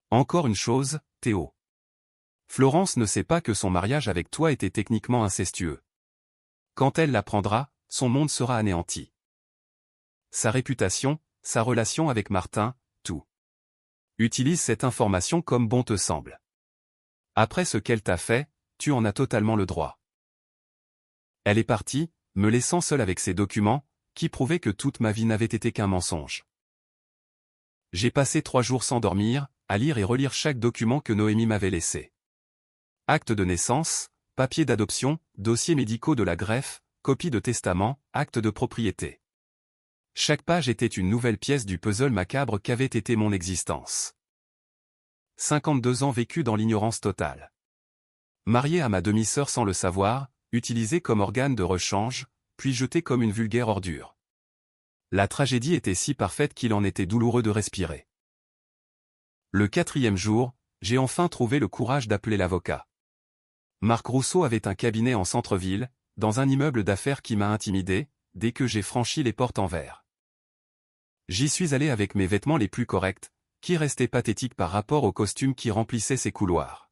Encore une chose, Théo. Florence ne sait pas que son mariage avec toi était techniquement incestueux. Quand elle l'apprendra, son monde sera anéanti. Sa réputation, sa relation avec Martin, tout. Utilise cette information comme bon te semble. Après ce qu'elle t'a fait, tu en as totalement le droit. Elle est partie, me laissant seul avec ces documents, qui prouvaient que toute ma vie n'avait été qu'un mensonge. J'ai passé 3 jours sans dormir, à lire et relire chaque document que Noémie m'avait laissé. Acte de naissance, papier d'adoption, dossiers médicaux de la greffe, copie de testament, acte de propriété. Chaque page était une nouvelle pièce du puzzle macabre qu'avait été mon existence. 52 ans vécus dans l'ignorance totale. Marié à ma demi-sœur sans le savoir, utilisé comme organe de rechange, puis jeté comme une vulgaire ordure. La tragédie était si parfaite qu'il en était douloureux de respirer. Le 4e jour, j'ai enfin trouvé le courage d'appeler l'avocat. Marc Rousseau avait un cabinet en centre-ville, dans un immeuble d'affaires qui m'a intimidé, dès que j'ai franchi les portes en verre. J'y suis allé avec mes vêtements les plus corrects, qui restaient pathétiques par rapport au costume qui remplissait ces couloirs.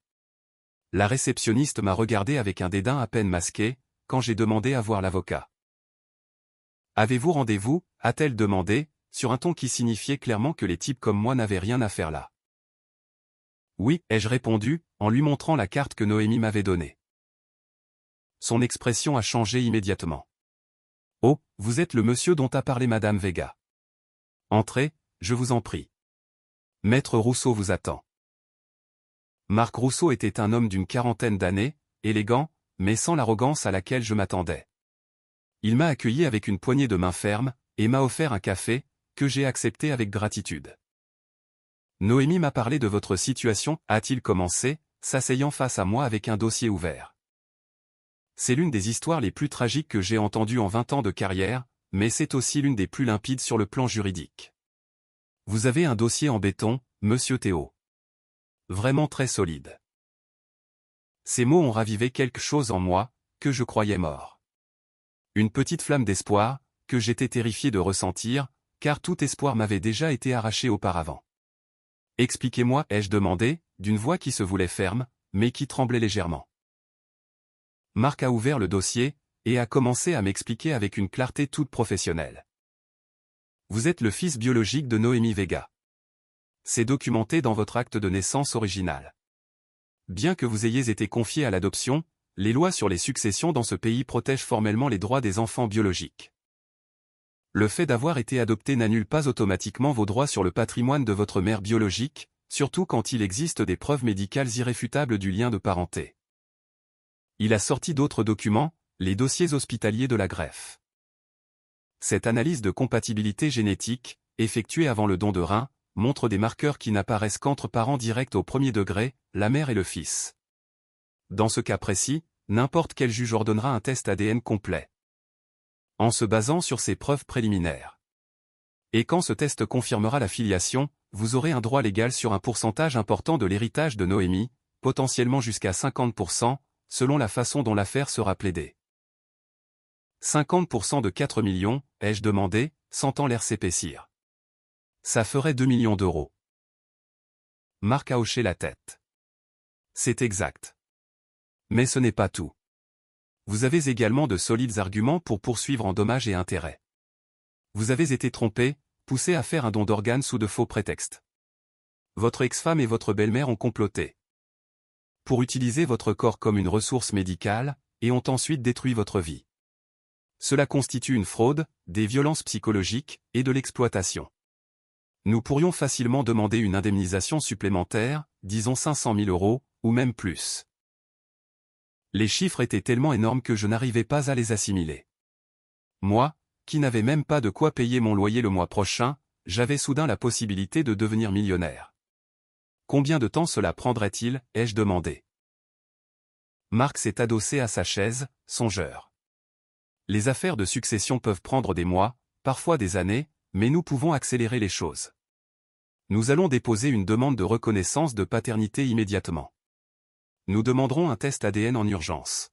La réceptionniste m'a regardé avec un dédain à peine masqué, quand j'ai demandé à voir l'avocat. « Avez-vous rendez-vous » a-t-elle demandé, sur un ton qui signifiait clairement que les types comme moi n'avaient rien à faire là. « Oui » ai-je répondu, en lui montrant la carte que Noémie m'avait donnée. Son expression a changé immédiatement. « Oh, vous êtes le monsieur dont a parlé Madame Vega. Entrez, je vous en prie. Maître Rousseau vous attend. » Marc Rousseau était un homme d'une 40aine d'années, élégant, mais sans l'arrogance à laquelle je m'attendais. Il m'a accueilli avec une poignée de main ferme, et m'a offert un café, que j'ai accepté avec gratitude. Noémie m'a parlé de votre situation, a-t-il commencé, s'asseyant face à moi avec un dossier ouvert. C'est l'une des histoires les plus tragiques que j'ai entendues en 20 ans de carrière, mais c'est aussi l'une des plus limpides sur le plan juridique. Vous avez un dossier en béton, monsieur Théo. Vraiment très solide. Ces mots ont ravivé quelque chose en moi, que je croyais mort. Une petite flamme d'espoir, que j'étais terrifié de ressentir, car tout espoir m'avait déjà été arraché auparavant. Expliquez-moi, ai-je demandé, d'une voix qui se voulait ferme, mais qui tremblait légèrement. Marc a ouvert le dossier, et a commencé à m'expliquer avec une clarté toute professionnelle. Vous êtes le fils biologique de Noémie Vega. C'est documenté dans votre acte de naissance original. Bien que vous ayez été confié à l'adoption, les lois sur les successions dans ce pays protègent formellement les droits des enfants biologiques. Le fait d'avoir été adopté n'annule pas automatiquement vos droits sur le patrimoine de votre mère biologique, surtout quand il existe des preuves médicales irréfutables du lien de parenté. Il a sorti d'autres documents, les dossiers hospitaliers de la greffe. Cette analyse de compatibilité génétique, effectuée avant le don de rein, montre des marqueurs qui n'apparaissent qu'entre parents directs au premier degré, la mère et le fils. Dans ce cas précis, n'importe quel juge ordonnera un test ADN complet. En se basant sur ces preuves préliminaires. Et quand ce test confirmera la filiation, vous aurez un droit légal sur un pourcentage important de l'héritage de Noémie, potentiellement jusqu'à 50%, selon la façon dont l'affaire sera plaidée. 50% de 4 millions, ai-je demandé, sentant l'air s'épaissir. Ça ferait 2 millions d'euros. Marc a hoché la tête. C'est exact. Mais ce n'est pas tout. Vous avez également de solides arguments pour poursuivre en dommages et intérêts. Vous avez été trompé, poussé à faire un don d'organes sous de faux prétextes. Votre ex-femme et votre belle-mère ont comploté pour utiliser votre corps comme une ressource médicale, et ont ensuite détruit votre vie. Cela constitue une fraude, des violences psychologiques, et de l'exploitation. Nous pourrions facilement demander une indemnisation supplémentaire, disons 500 000 €, ou même plus. Les chiffres étaient tellement énormes que je n'arrivais pas à les assimiler. Moi, qui n'avais même pas de quoi payer mon loyer le mois prochain, j'avais soudain la possibilité de devenir millionnaire. Combien de temps cela prendrait-il, ai-je demandé. Marc s'est adossé à sa chaise, songeur. Les affaires de succession peuvent prendre des mois, parfois des années, mais nous pouvons accélérer les choses. Nous allons déposer une demande de reconnaissance de paternité immédiatement. Nous demanderons un test ADN en urgence.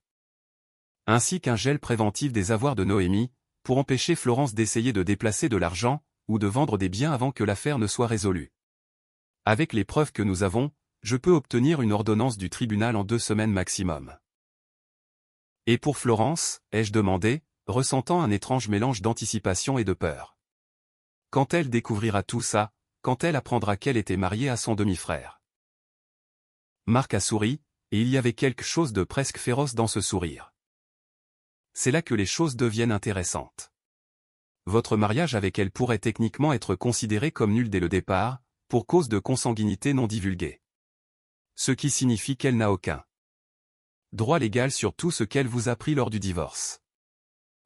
Ainsi qu'un gel préventif des avoirs de Noémie, pour empêcher Florence d'essayer de déplacer de l'argent, ou de vendre des biens avant que l'affaire ne soit résolue. Avec les preuves que nous avons, je peux obtenir une ordonnance du tribunal en 2 semaines maximum. Et pour Florence, ai-je demandé, ressentant un étrange mélange d'anticipation et de peur. Quand elle découvrira tout ça, quand elle apprendra qu'elle était mariée à son demi-frère. Marc a souri, et il y avait quelque chose de presque féroce dans ce sourire. C'est là que les choses deviennent intéressantes. Votre mariage avec elle pourrait techniquement être considéré comme nul dès le départ, pour cause de consanguinité non divulguée. Ce qui signifie qu'elle n'a aucun droit légal sur tout ce qu'elle vous a pris lors du divorce.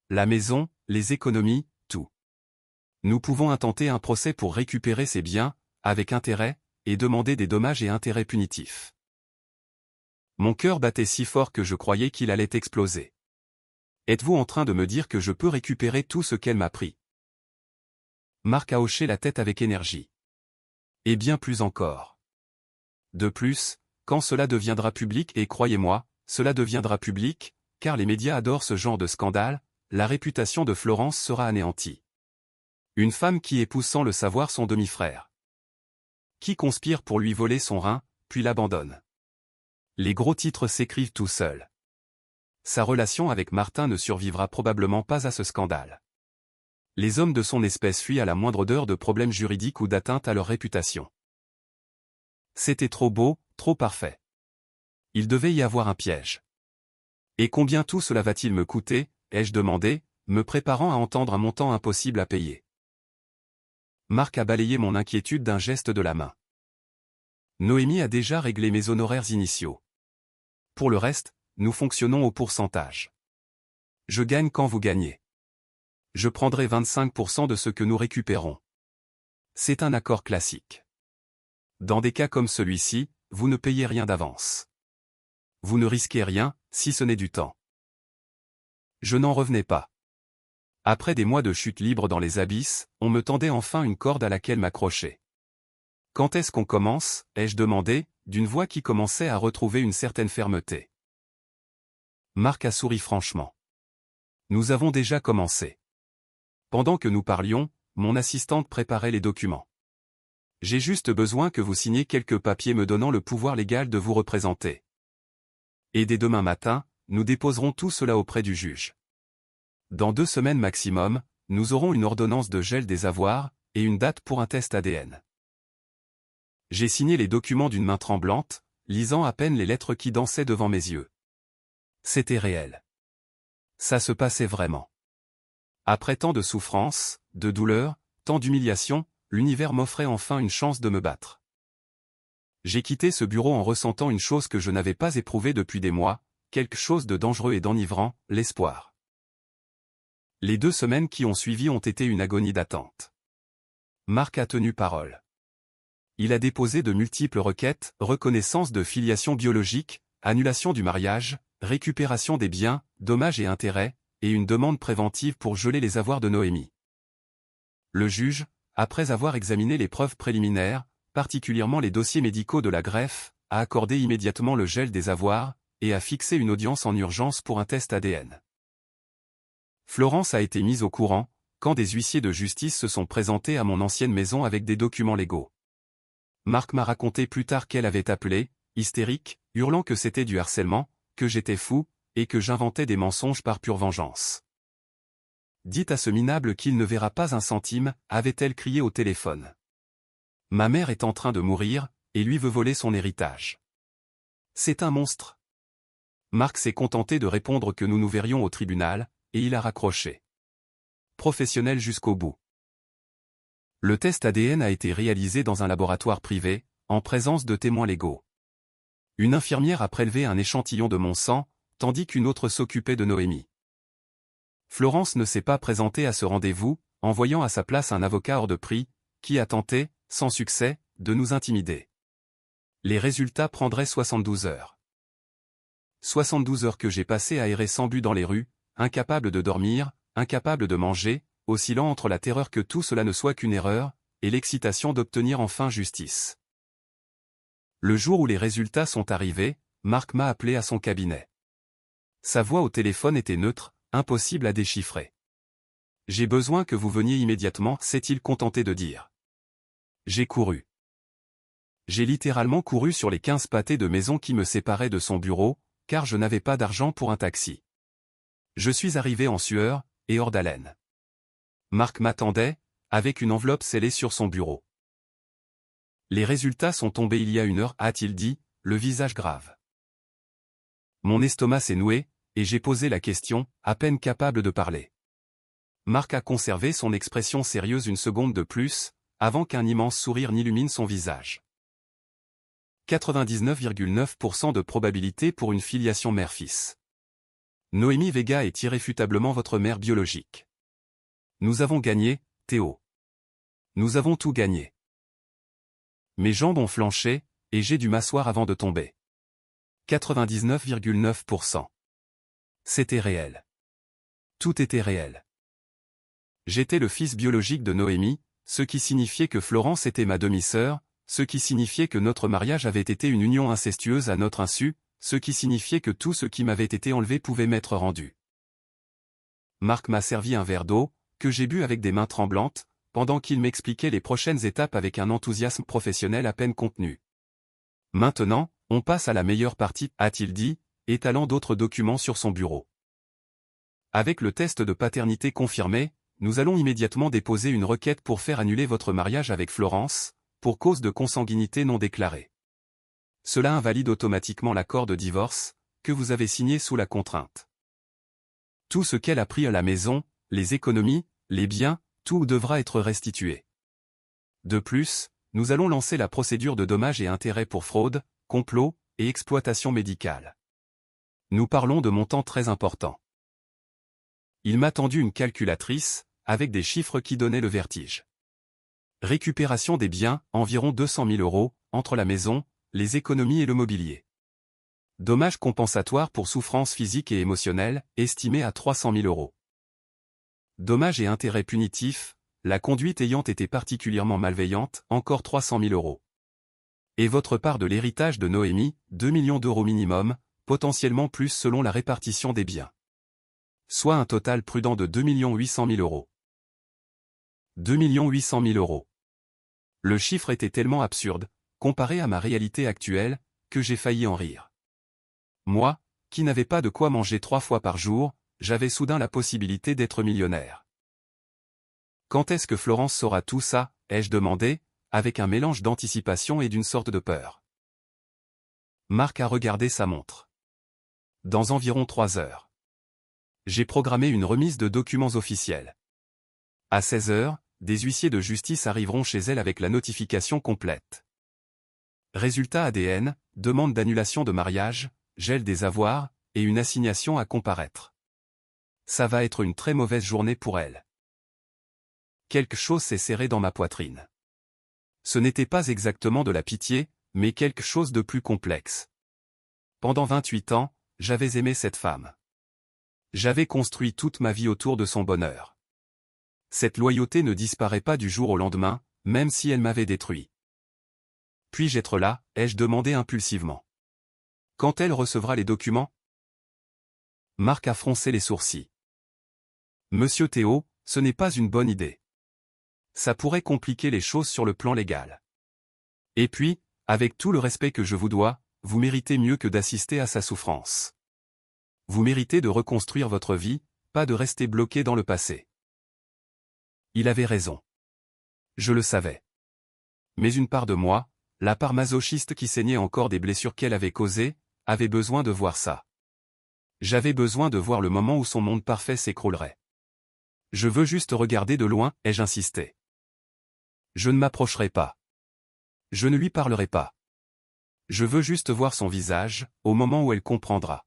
La maison, les économies, tout. Nous pouvons intenter un procès pour récupérer ses biens, avec intérêt, et demander des dommages et intérêts punitifs. Mon cœur battait si fort que je croyais qu'il allait exploser. Êtes-vous en train de me dire que je peux récupérer tout ce qu'elle m'a pris? Marc a hoché la tête avec énergie. Et bien plus encore. De plus, quand cela deviendra public, et croyez-moi, cela deviendra public, car les médias adorent ce genre de scandale, la réputation de Florence sera anéantie. Une femme qui épouse sans le savoir son demi-frère. Qui conspire pour lui voler son rein, puis l'abandonne. Les gros titres s'écrivent tout seuls. Sa relation avec Martin ne survivra probablement pas à ce scandale. Les hommes de son espèce fuient à la moindre odeur de problèmes juridiques ou d'atteinte à leur réputation. C'était trop beau, trop parfait. Il devait y avoir un piège. Et combien tout cela va-t-il me coûter, ai-je demandé, me préparant à entendre un montant impossible à payer. Marc a balayé mon inquiétude d'un geste de la main. Noémie a déjà réglé mes honoraires initiaux. Pour le reste, nous fonctionnons au pourcentage. Je gagne quand vous gagnez. Je prendrai 25% de ce que nous récupérons. C'est un accord classique. Dans des cas comme celui-ci, vous ne payez rien d'avance. Vous ne risquez rien, si ce n'est du temps. Je n'en revenais pas. Après des mois de chute libre dans les abysses, on me tendait enfin une corde à laquelle m'accrocher. Quand est-ce qu'on commence, ai-je demandé, d'une voix qui commençait à retrouver une certaine fermeté. Marc a souri franchement. Nous avons déjà commencé. Pendant que nous parlions, mon assistante préparait les documents. J'ai juste besoin que vous signiez quelques papiers me donnant le pouvoir légal de vous représenter. Et dès demain matin, nous déposerons tout cela auprès du juge. Dans 2 semaines maximum, nous aurons une ordonnance de gel des avoirs, et une date pour un test ADN. J'ai signé les documents d'une main tremblante, lisant à peine les lettres qui dansaient devant mes yeux. C'était réel. Ça se passait vraiment. Après tant de souffrance, de douleur, tant d'humiliation, l'univers m'offrait enfin une chance de me battre. J'ai quitté ce bureau en ressentant une chose que je n'avais pas éprouvée depuis des mois, quelque chose de dangereux et d'enivrant, l'espoir. Les 2 semaines qui ont suivi ont été une agonie d'attente. Marc a tenu parole. Il a déposé de multiples requêtes, reconnaissance de filiation biologique, annulation du mariage, récupération des biens, dommages et intérêts, et une demande préventive pour geler les avoirs de Noémie. Le juge, après avoir examiné les preuves préliminaires, particulièrement les dossiers médicaux de la greffe, a accordé immédiatement le gel des avoirs, et a fixé une audience en urgence pour un test ADN. Florence a été mise au courant, quand des huissiers de justice se sont présentés à mon ancienne maison avec des documents légaux. Marc m'a raconté plus tard qu'elle avait appelé, hystérique, hurlant que c'était du harcèlement, que j'étais fou, et que j'inventais des mensonges par pure vengeance. Dites à ce minable qu'il ne verra pas un centime, avait-elle crié au téléphone. Ma mère est en train de mourir, et lui veut voler son héritage. C'est un monstre. Marc s'est contenté de répondre que nous nous verrions au tribunal, et il a raccroché. Professionnel jusqu'au bout. Le test ADN a été réalisé dans un laboratoire privé, en présence de témoins légaux. Une infirmière a prélevé un échantillon de mon sang, tandis qu'une autre s'occupait de Noémie. Florence ne s'est pas présentée à ce rendez-vous, envoyant à sa place un avocat hors de prix, qui a tenté, sans succès, de nous intimider. Les résultats prendraient 72 heures. 72 heures que j'ai passées à errer sans but dans les rues, incapable de dormir, incapable de manger, oscillant entre la terreur que tout cela ne soit qu'une erreur, et l'excitation d'obtenir enfin justice. Le jour où les résultats sont arrivés, Marc m'a appelé à son cabinet. Sa voix au téléphone était neutre, impossible à déchiffrer. « J'ai besoin que vous veniez immédiatement », s'est-il contenté de dire. J'ai couru. J'ai littéralement couru sur les 15 pâtés de maison qui me séparaient de son bureau, car je n'avais pas d'argent pour un taxi. Je suis arrivé en sueur, et hors d'haleine. Marc m'attendait, avec une enveloppe scellée sur son bureau. Les résultats sont tombés il y a 1 heure, a-t-il dit, le visage grave. Mon estomac s'est noué, et j'ai posé la question, à peine capable de parler. Marc a conservé son expression sérieuse 1 seconde de plus, avant qu'un immense sourire n'illumine son visage. 99,9% de probabilité pour une filiation mère-fils. Noémie Vega est irréfutablement votre mère biologique. Nous avons gagné, Théo. Nous avons tout gagné. Mes jambes ont flanché, et j'ai dû m'asseoir avant de tomber. 99,9%. C'était réel. Tout était réel. J'étais le fils biologique de Noémie, ce qui signifiait que Florence était ma demi-sœur, ce qui signifiait que notre mariage avait été une union incestueuse à notre insu, ce qui signifiait que tout ce qui m'avait été enlevé pouvait m'être rendu. Marc m'a servi un verre d'eau, que j'ai bu avec des mains tremblantes, pendant qu'il m'expliquait les prochaines étapes avec un enthousiasme professionnel à peine contenu. Maintenant, on passe à la meilleure partie, a-t-il dit, étalant d'autres documents sur son bureau. Avec le test de paternité confirmé, nous allons immédiatement déposer une requête pour faire annuler votre mariage avec Florence, pour cause de consanguinité non déclarée. Cela invalide automatiquement l'accord de divorce, que vous avez signé sous la contrainte. Tout ce qu'elle a pris à la maison, les économies, les biens, tout devra être restitué. De plus, nous allons lancer la procédure de dommages et intérêts pour fraude, complot, et exploitation médicale. Nous parlons de montants très importants. Il m'a tendu une calculatrice, avec des chiffres qui donnaient le vertige. Récupération des biens, environ 200 000 euros, entre la maison, les économies et le mobilier. Dommages compensatoires pour souffrances physiques et émotionnelles, estimés à 300 000 euros. Dommages et intérêts punitifs, la conduite ayant été particulièrement malveillante, encore 300 000 euros. Et votre part de l'héritage de Noémie, 2 millions d'euros minimum, potentiellement plus selon la répartition des biens. Soit un total prudent de 2 800 000 euros. 2 800 000 euros. Le chiffre était tellement absurde, comparé à ma réalité actuelle, que j'ai failli en rire. Moi, qui n'avais pas de quoi manger 3 fois par jour, j'avais soudain la possibilité d'être millionnaire. Quand est-ce que Florence saura tout ça, ai-je demandé, avec un mélange d'anticipation et d'une sorte de peur. Marc a regardé sa montre. Dans environ 3 heures. J'ai programmé une remise de documents officiels. À 16 heures, des huissiers de justice arriveront chez elle avec la notification complète. Résultat ADN, demande d'annulation de mariage, gel des avoirs, et une assignation à comparaître. Ça va être une très mauvaise journée pour elle. Quelque chose s'est serré dans ma poitrine. Ce n'était pas exactement de la pitié, mais quelque chose de plus complexe. Pendant 28 ans, j'avais aimé cette femme. J'avais construit toute ma vie autour de son bonheur. Cette loyauté ne disparaît pas du jour au lendemain, même si elle m'avait détruit. Puis-je être là, ai-je demandé impulsivement. Quand elle recevra les documents? Marc a froncé les sourcils. Monsieur Théo, ce n'est pas une bonne idée. Ça pourrait compliquer les choses sur le plan légal. Et puis, avec tout le respect que je vous dois, vous méritez mieux que d'assister à sa souffrance. Vous méritez de reconstruire votre vie, pas de rester bloqué dans le passé. Il avait raison. Je le savais. Mais une part de moi, la part masochiste qui saignait encore des blessures qu'elle avait causées, avait besoin de voir ça. J'avais besoin de voir le moment où son monde parfait s'écroulerait. Je veux juste regarder de loin, ai-je insisté. Je ne m'approcherai pas. Je ne lui parlerai pas. Je veux juste voir son visage, au moment où elle comprendra.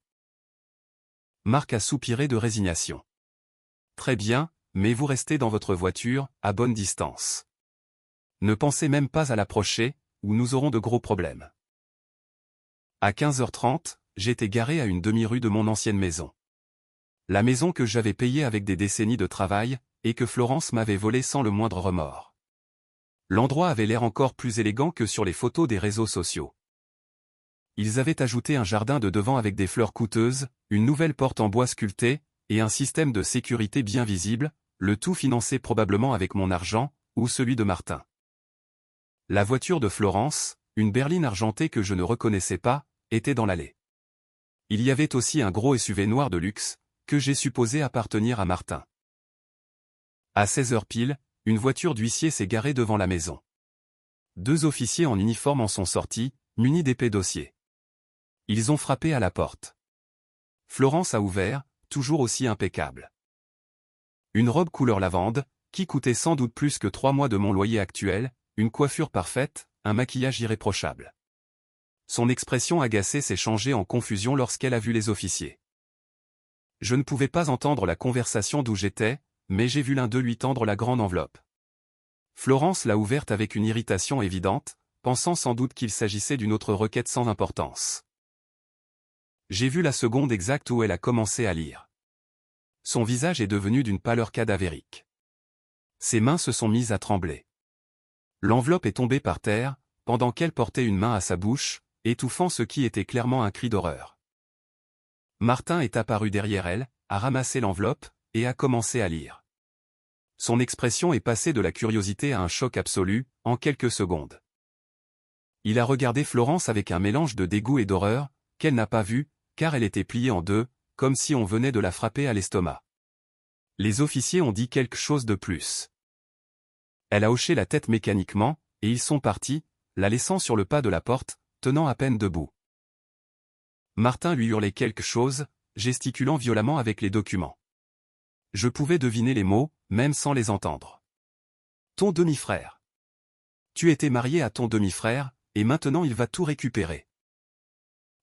Marc a soupiré de résignation. Très bien, mais vous restez dans votre voiture, à bonne distance. Ne pensez même pas à l'approcher, ou nous aurons de gros problèmes. À 15h30, j'étais garé à une demi-rue de mon ancienne maison. La maison que j'avais payée avec des décennies de travail, et que Florence m'avait volée sans le moindre remords. L'endroit avait l'air encore plus élégant que sur les photos des réseaux sociaux. Ils avaient ajouté un jardin de devant avec des fleurs coûteuses, une nouvelle porte en bois sculpté, et un système de sécurité bien visible, le tout financé probablement avec mon argent, ou celui de Martin. La voiture de Florence, une berline argentée que je ne reconnaissais pas, était dans l'allée. Il y avait aussi un gros SUV noir de luxe, que j'ai supposé appartenir à Martin. À 16h pile, une voiture d'huissier s'est garée devant la maison. 2 officiers en uniforme en sont sortis, munis d'épais dossiers. Ils ont frappé à la porte. Florence a ouvert, toujours aussi impeccable. Une robe couleur lavande, qui coûtait sans doute plus que 3 mois de mon loyer actuel, une coiffure parfaite, un maquillage irréprochable. Son expression agacée s'est changée en confusion lorsqu'elle a vu les officiers. Je ne pouvais pas entendre la conversation d'où j'étais, mais j'ai vu l'un d'eux lui tendre la grande enveloppe. Florence l'a ouverte avec une irritation évidente, pensant sans doute qu'il s'agissait d'une autre requête sans importance. J'ai vu la seconde exacte où elle a commencé à lire. Son visage est devenu d'une pâleur cadavérique. Ses mains se sont mises à trembler. L'enveloppe est tombée par terre, pendant qu'elle portait une main à sa bouche, étouffant ce qui était clairement un cri d'horreur. Martin est apparu derrière elle, a ramassé l'enveloppe, et a commencé à lire. Son expression est passée de la curiosité à un choc absolu, en quelques secondes. Il a regardé Florence avec un mélange de dégoût et d'horreur, qu'elle n'a pas vu, car elle était pliée en deux, comme si on venait de la frapper à l'estomac. Les officiers ont dit quelque chose de plus. Elle a hoché la tête mécaniquement, et ils sont partis, la laissant sur le pas de la porte, tenant à peine debout. Martin lui hurlait quelque chose, gesticulant violemment avec les documents. Je pouvais deviner les mots, même sans les entendre. Ton demi-frère. Tu étais marié à ton demi-frère, et maintenant il va tout récupérer.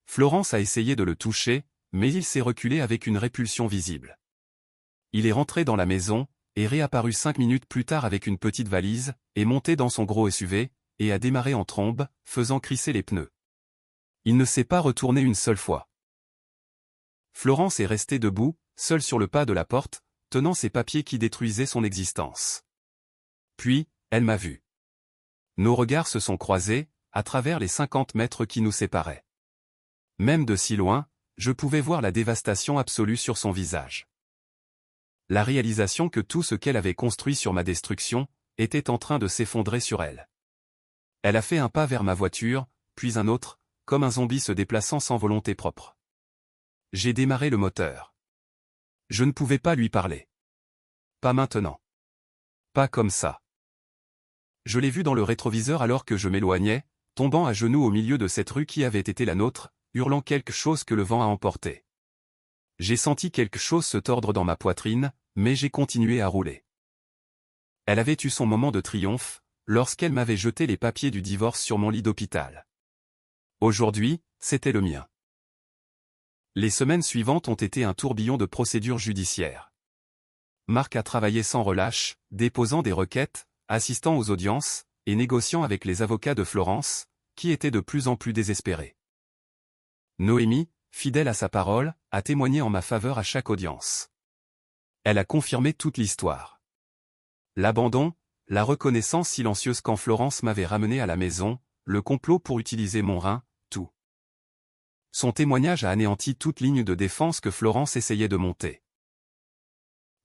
Florence a essayé de le toucher, mais il s'est reculé avec une répulsion visible. Il est rentré dans la maison, et réapparu 5 minutes plus tard avec une petite valise, est monté dans son gros SUV, et a démarré en trombe, faisant crisser les pneus. Il ne s'est pas retourné une seule fois. Florence est restée debout, seule sur le pas de la porte, tenant ses papiers qui détruisaient son existence. Puis, elle m'a vu. Nos regards se sont croisés, à travers les 50 mètres qui nous séparaient. Même de si loin, je pouvais voir la dévastation absolue sur son visage. La réalisation que tout ce qu'elle avait construit sur ma destruction, était en train de s'effondrer sur elle. Elle a fait un pas vers ma voiture, puis un autre, comme un zombie se déplaçant sans volonté propre. J'ai démarré le moteur. Je ne pouvais pas lui parler. Pas maintenant. Pas comme ça. Je l'ai vu dans le rétroviseur alors que je m'éloignais, tombant à genoux au milieu de cette rue qui avait été la nôtre, hurlant quelque chose que le vent a emporté. J'ai senti quelque chose se tordre dans ma poitrine, mais j'ai continué à rouler. Elle avait eu son moment de triomphe, lorsqu'elle m'avait jeté les papiers du divorce sur mon lit d'hôpital. Aujourd'hui, c'était le mien. Les semaines suivantes ont été un tourbillon de procédures judiciaires. Marc a travaillé sans relâche, déposant des requêtes, assistant aux audiences, et négociant avec les avocats de Florence, qui étaient de plus en plus désespérés. Noémie, fidèle à sa parole, a témoigné en ma faveur à chaque audience. Elle a confirmé toute l'histoire. L'abandon, la reconnaissance silencieuse quand Florence m'avait ramené à la maison, le complot pour utiliser mon rein, tout. Son témoignage a anéanti toute ligne de défense que Florence essayait de monter.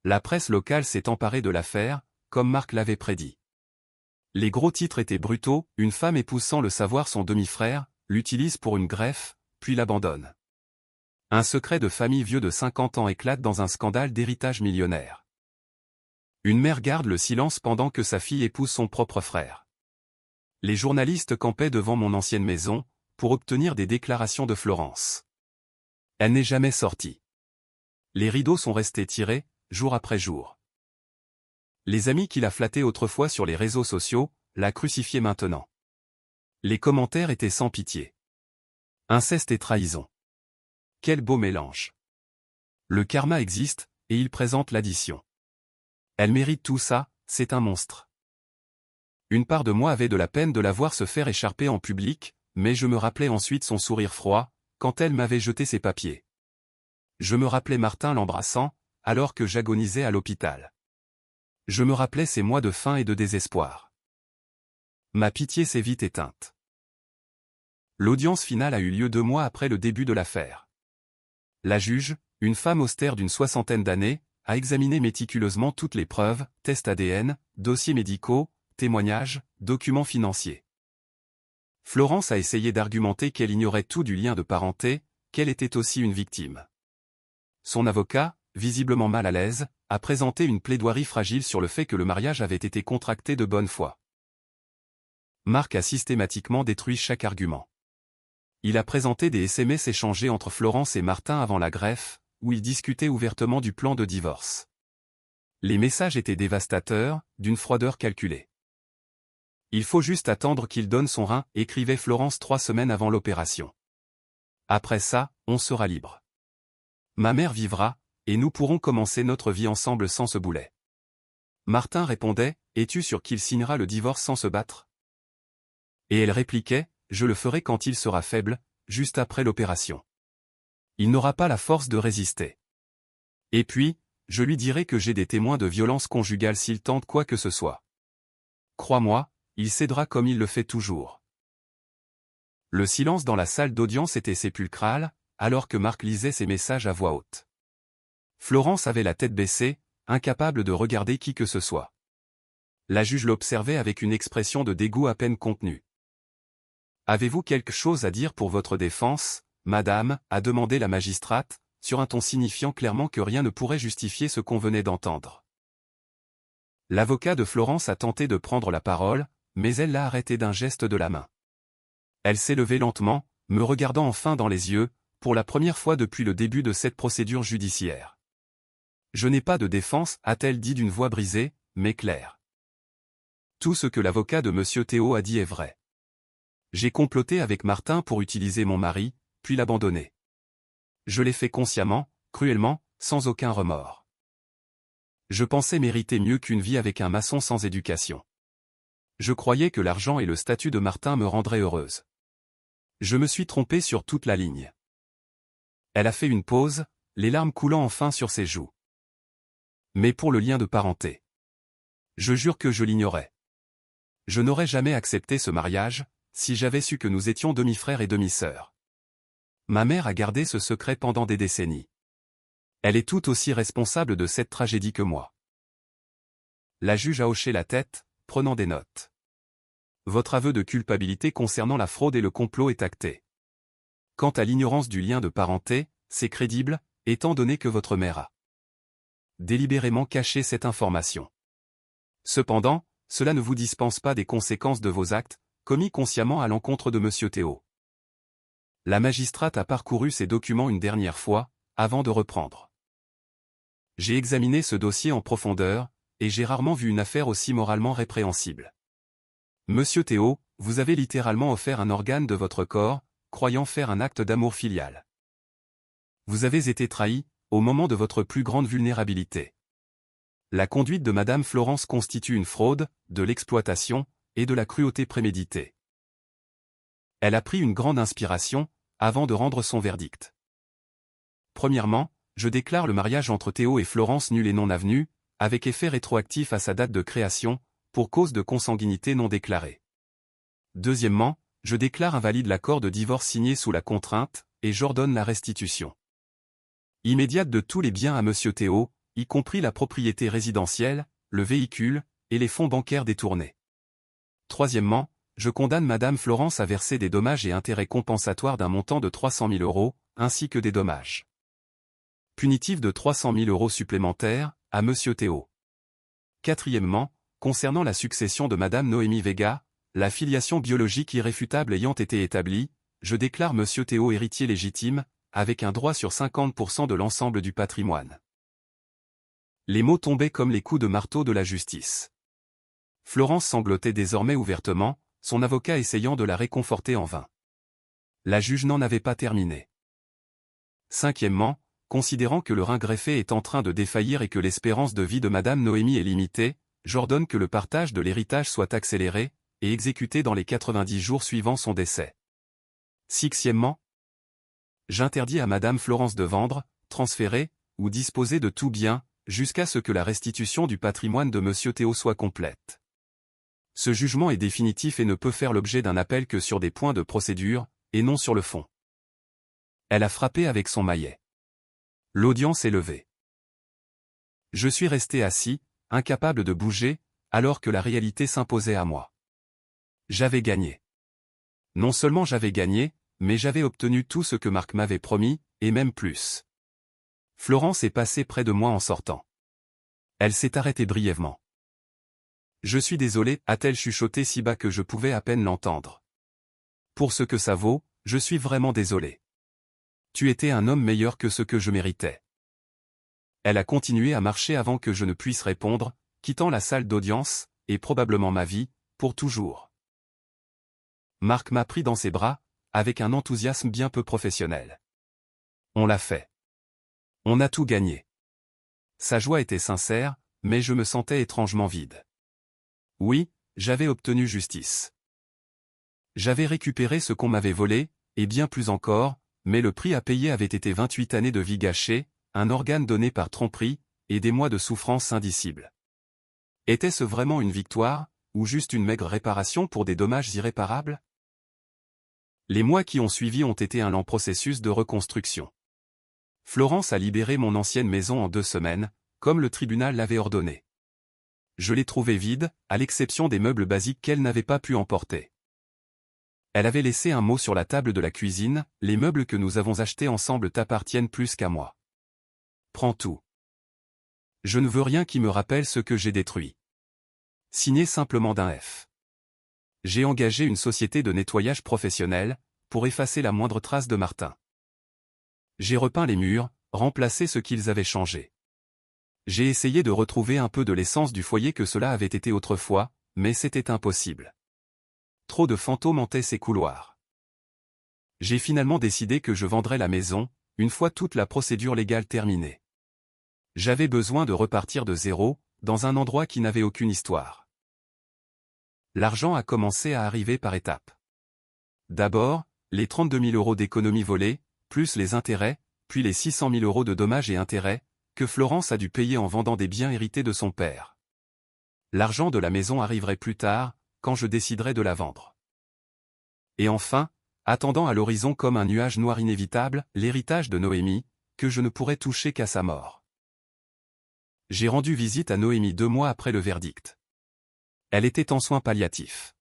La presse locale s'est emparée de l'affaire, comme Marc l'avait prédit. Les gros titres étaient brutaux, une femme épouse sans le savoir son demi-frère, l'utilise pour une greffe, puis l'abandonne. Un secret de famille vieux de 50 ans éclate dans un scandale d'héritage millionnaire. Une mère garde le silence pendant que sa fille épouse son propre frère. Les journalistes campaient devant mon ancienne maison, pour obtenir des déclarations de Florence. Elle n'est jamais sortie. Les rideaux sont restés tirés, jour après jour. Les amis qui la flattaient autrefois sur les réseaux sociaux, la crucifiaient maintenant. Les commentaires étaient sans pitié. Inceste et trahison. Quel beau mélange. Le karma existe, et il présente l'addition. Elle mérite tout ça, c'est un monstre. Une part de moi avait de la peine de la voir se faire écharper en public, mais je me rappelais ensuite son sourire froid, quand elle m'avait jeté ses papiers. Je me rappelais Martin l'embrassant, alors que j'agonisais à l'hôpital. Je me rappelais ces mois de faim et de désespoir. Ma pitié s'est vite éteinte. L'audience finale a eu lieu 2 mois après le début de l'affaire. La juge, une femme austère d'une 60aine d'années, a examiné méticuleusement toutes les preuves, tests ADN, dossiers médicaux, témoignages, documents financiers. Florence a essayé d'argumenter qu'elle ignorait tout du lien de parenté, qu'elle était aussi une victime. Son avocat, visiblement mal à l'aise, a présenté une plaidoirie fragile sur le fait que le mariage avait été contracté de bonne foi. Marc a systématiquement détruit chaque argument. Il a présenté des SMS échangés entre Florence et Martin avant la greffe, où ils discutaient ouvertement du plan de divorce. Les messages étaient dévastateurs, d'une froideur calculée. Il faut juste attendre qu'il donne son rein, écrivait Florence 3 semaines avant l'opération. Après ça, on sera libre. Ma mère vivra, et nous pourrons commencer notre vie ensemble sans ce boulet. Martin répondait, es-tu sûr qu'il signera le divorce sans se battre? Et elle répliquait, je le ferai quand il sera faible, juste après l'opération. Il n'aura pas la force de résister. Et puis, je lui dirai que j'ai des témoins de violence conjugale s'il tente quoi que ce soit. Crois-moi, il cédera comme il le fait toujours. Le silence dans la salle d'audience était sépulcral, alors que Marc lisait ses messages à voix haute. Florence avait la tête baissée, incapable de regarder qui que ce soit. La juge l'observait avec une expression de dégoût à peine contenue. « Avez-vous quelque chose à dire pour votre défense, madame ?» a demandé la magistrate, sur un ton signifiant clairement que rien ne pourrait justifier ce qu'on venait d'entendre. L'avocat de Florence a tenté de prendre la parole, mais elle l'a arrêté d'un geste de la main. Elle s'est levée lentement, me regardant enfin dans les yeux, pour la première fois depuis le début de cette procédure judiciaire. « Je n'ai pas de défense, a-t-elle dit d'une voix brisée, mais claire. Tout ce que l'avocat de M. Théo a dit est vrai. J'ai comploté avec Martin pour utiliser mon mari, puis l'abandonner. Je l'ai fait consciemment, cruellement, sans aucun remords. Je pensais mériter mieux qu'une vie avec un maçon sans éducation. Je croyais que l'argent et le statut de Martin me rendraient heureuse. Je me suis trompé sur toute la ligne. » Elle a fait une pause, les larmes coulant enfin sur ses joues. « Mais pour le lien de parenté. Je jure que je l'ignorais. Je n'aurais jamais accepté ce mariage, si j'avais su que nous étions demi-frères et demi-sœurs. Ma mère a gardé ce secret pendant des décennies. Elle est tout aussi responsable de cette tragédie que moi. » La juge a hoché la tête, prenant des notes. « Votre aveu de culpabilité concernant la fraude et le complot est acté. Quant à l'ignorance du lien de parenté, c'est crédible, étant donné que votre mère a délibérément caché cette information. Cependant, cela ne vous dispense pas des conséquences de vos actes, commis consciemment à l'encontre de M. Théo. » La magistrate a parcouru ces documents une dernière fois, avant de reprendre. « J'ai examiné ce dossier en profondeur, et j'ai rarement vu une affaire aussi moralement répréhensible. Monsieur Théo, vous avez littéralement offert un organe de votre corps, croyant faire un acte d'amour filial. Vous avez été trahi, au moment de votre plus grande vulnérabilité. La conduite de Madame Florence constitue une fraude, de l'exploitation, et de la cruauté préméditée. » Elle a pris une grande inspiration, avant de rendre son verdict. « Premièrement, je déclare le mariage entre Théo et Florence nul et non avenu, avec effet rétroactif à sa date de création, pour cause de consanguinité non déclarée. Deuxièmement, je déclare invalide l'accord de divorce signé sous la contrainte, et j'ordonne la restitution immédiate de tous les biens à M. Théo, y compris la propriété résidentielle, le véhicule, et les fonds bancaires détournés. Troisièmement, je condamne Madame Florence à verser des dommages et intérêts compensatoires d'un montant de 300 000 €, ainsi que des dommages punitifs de 300 000 € supplémentaires, à Monsieur Théo. Quatrièmement, concernant la succession de Madame Noémie Vega, la filiation biologique irréfutable ayant été établie, je déclare Monsieur Théo héritier légitime, avec un droit sur 50% de l'ensemble du patrimoine. Les mots tombaient comme les coups de marteau de la justice. Florence sanglotait désormais ouvertement, son avocat essayant de la réconforter en vain. La juge n'en avait pas terminé. Cinquièmement, considérant que le rein greffé est en train de défaillir et que l'espérance de vie de Madame Noémie est limitée, j'ordonne que le partage de l'héritage soit accéléré, et exécuté dans les 90 jours suivant son décès. Sixièmement, j'interdis à Madame Florence de vendre, transférer, ou disposer de tout bien, jusqu'à ce que la restitution du patrimoine de Monsieur Théo soit complète. Ce jugement est définitif et ne peut faire l'objet d'un appel que sur des points de procédure, et non sur le fond. Elle a frappé avec son maillet. L'audience est levée. Je suis resté assis, incapable de bouger, alors que la réalité s'imposait à moi. J'avais gagné. Non seulement j'avais gagné, mais j'avais obtenu tout ce que Marc m'avait promis, et même plus. Florence est passée près de moi en sortant. Elle s'est arrêtée brièvement. « Je suis désolé » a-t-elle chuchoté si bas que je pouvais à peine l'entendre. « Pour ce que ça vaut, je suis vraiment désolé. Tu étais un homme meilleur que ce que je méritais. » Elle a continué à marcher avant que je ne puisse répondre, quittant la salle d'audience, et probablement ma vie, pour toujours. Marc m'a pris dans ses bras, avec un enthousiasme bien peu professionnel. On l'a fait. On a tout gagné. Sa joie était sincère, mais je me sentais étrangement vide. Oui, j'avais obtenu justice. J'avais récupéré ce qu'on m'avait volé, et bien plus encore, mais le prix à payer avait été 28 années de vie gâchée, un organe donné par tromperie, et des mois de souffrance indicibles. Était-ce vraiment une victoire, ou juste une maigre réparation pour des dommages irréparables? Les mois qui ont suivi ont été un lent processus de reconstruction. Florence a libéré mon ancienne maison en 2 semaines, comme le tribunal l'avait ordonné. Je l'ai trouvée vide, à l'exception des meubles basiques qu'elle n'avait pas pu emporter. Elle avait laissé un mot sur la table de la cuisine, « Les meubles que nous avons achetés ensemble t'appartiennent plus qu'à moi. Prends tout. Je ne veux rien qui me rappelle ce que j'ai détruit. » Signé simplement d'un F. J'ai engagé une société de nettoyage professionnel, pour effacer la moindre trace de Martin. J'ai repeint les murs, remplacé ce qu'ils avaient changé. J'ai essayé de retrouver un peu de l'essence du foyer que cela avait été autrefois, mais c'était impossible. Trop de fantômes hantaient ces couloirs. J'ai finalement décidé que je vendrais la maison, une fois toute la procédure légale terminée. J'avais besoin de repartir de zéro, dans un endroit qui n'avait aucune histoire. L'argent a commencé à arriver par étapes. D'abord, les 32 000 € d'économies volées, plus les intérêts, puis les 600 000 € de dommages et intérêts, que Florence a dû payer en vendant des biens hérités de son père. L'argent de la maison arriverait plus tard, quand je déciderai de la vendre. Et enfin, attendant à l'horizon comme un nuage noir inévitable, l'héritage de Noémie, que je ne pourrais toucher qu'à sa mort. J'ai rendu visite à Noémie 2 mois après le verdict. Elle était en soins palliatifs.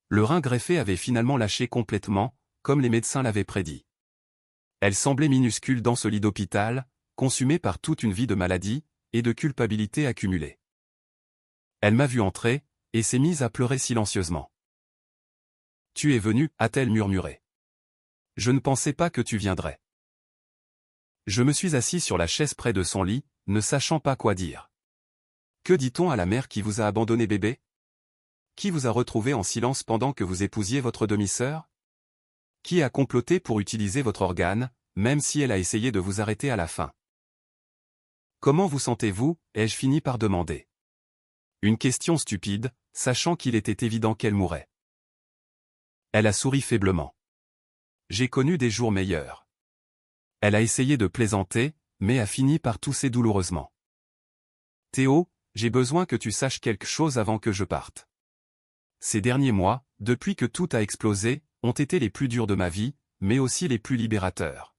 Le rein greffé avait finalement lâché complètement, comme les médecins l'avaient prédit. Elle semblait minuscule dans ce lit d'hôpital, consumée par toute une vie de maladie, et de culpabilité accumulée. Elle m'a vu entrer, et s'est mise à pleurer silencieusement. « Tu es venu » a-t-elle murmuré. « Je ne pensais pas que tu viendrais. » Je me suis assis sur la chaise près de son lit, ne sachant pas quoi dire. Que dit-on à la mère qui vous a abandonné bébé? Qui vous a retrouvé en silence pendant que vous épousiez votre demi-sœur? Qui a comploté pour utiliser votre organe, même si elle a essayé de vous arrêter à la fin? Comment vous sentez-vous, ai-je fini par demander. Une question stupide, sachant qu'il était évident qu'elle mourrait. Elle a souri faiblement. J'ai connu des jours meilleurs. Elle a essayé de plaisanter, mais a fini par tousser douloureusement. Théo, j'ai besoin que tu saches quelque chose avant que je parte. Ces derniers mois, depuis que tout a explosé, ont été les plus durs de ma vie, mais aussi les plus libérateurs.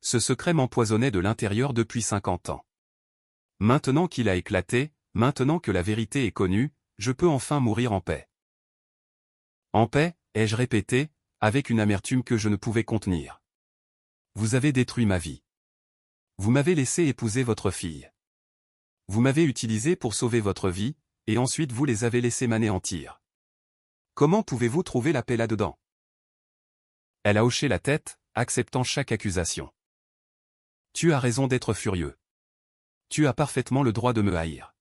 Ce secret m'empoisonnait de l'intérieur depuis 50 ans. Maintenant qu'il a éclaté, maintenant que la vérité est connue, je peux enfin mourir en paix. En paix, ai-je répété, avec une amertume que je ne pouvais contenir. Vous avez détruit ma vie. Vous m'avez laissé épouser votre fille. Vous m'avez utilisé pour sauver votre vie, et ensuite vous les avez laissés m'anéantir. Comment pouvez-vous trouver la paix là-dedans? Elle a hoché la tête, acceptant chaque accusation. Tu as raison d'être furieux. Tu as parfaitement le droit de me haïr.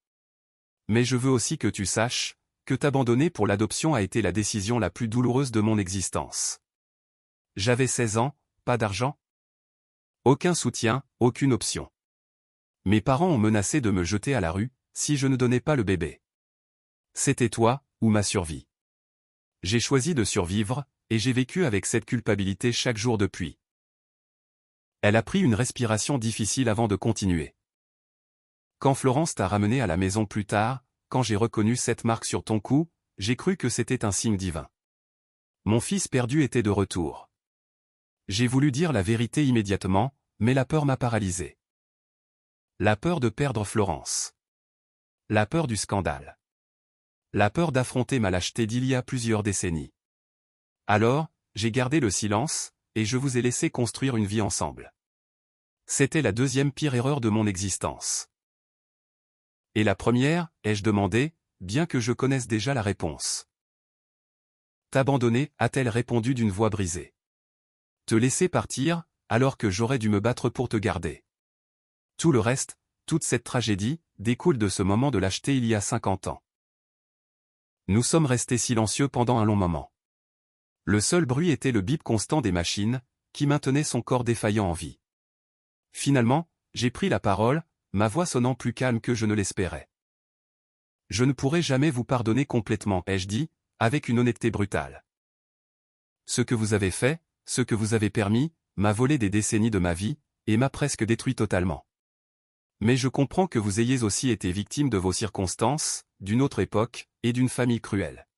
Mais je veux aussi que tu saches que t'abandonner pour l'adoption a été la décision la plus douloureuse de mon existence. J'avais 16 ans, pas d'argent. Aucun soutien, aucune option. Mes parents ont menacé de me jeter à la rue, si je ne donnais pas le bébé. C'était toi, ou ma survie. J'ai choisi de survivre, et j'ai vécu avec cette culpabilité chaque jour depuis. Elle a pris une respiration difficile avant de continuer. Quand Florence t'a ramené à la maison plus tard, quand j'ai reconnu cette marque sur ton cou, j'ai cru que c'était un signe divin. Mon fils perdu était de retour. J'ai voulu dire la vérité immédiatement, mais la peur m'a paralysé. La peur de perdre Florence. La peur du scandale. La peur d'affronter ma lâcheté d'il y a plusieurs décennies. Alors, j'ai gardé le silence, et je vous ai laissé construire une vie ensemble. C'était la deuxième pire erreur de mon existence. Et la première, ai-je demandé, bien que je connaisse déjà la réponse. T'abandonner, a-t-elle répondu d'une voix brisée. Te laisser partir, alors que j'aurais dû me battre pour te garder. Tout le reste, toute cette tragédie, découle de ce moment de lâcheté il y a 50 ans. Nous sommes restés silencieux pendant un long moment. Le seul bruit était le bip constant des machines, qui maintenaient son corps défaillant en vie. Finalement, j'ai pris la parole, ma voix sonnant plus calme que je ne l'espérais. Je ne pourrai jamais vous pardonner complètement, ai-je dit, avec une honnêteté brutale. Ce que vous avez fait, ce que vous avez permis, m'a volé des décennies de ma vie, et m'a presque détruit totalement. Mais je comprends que vous ayez aussi été victime de vos circonstances, d'une autre époque, et d'une famille cruelle.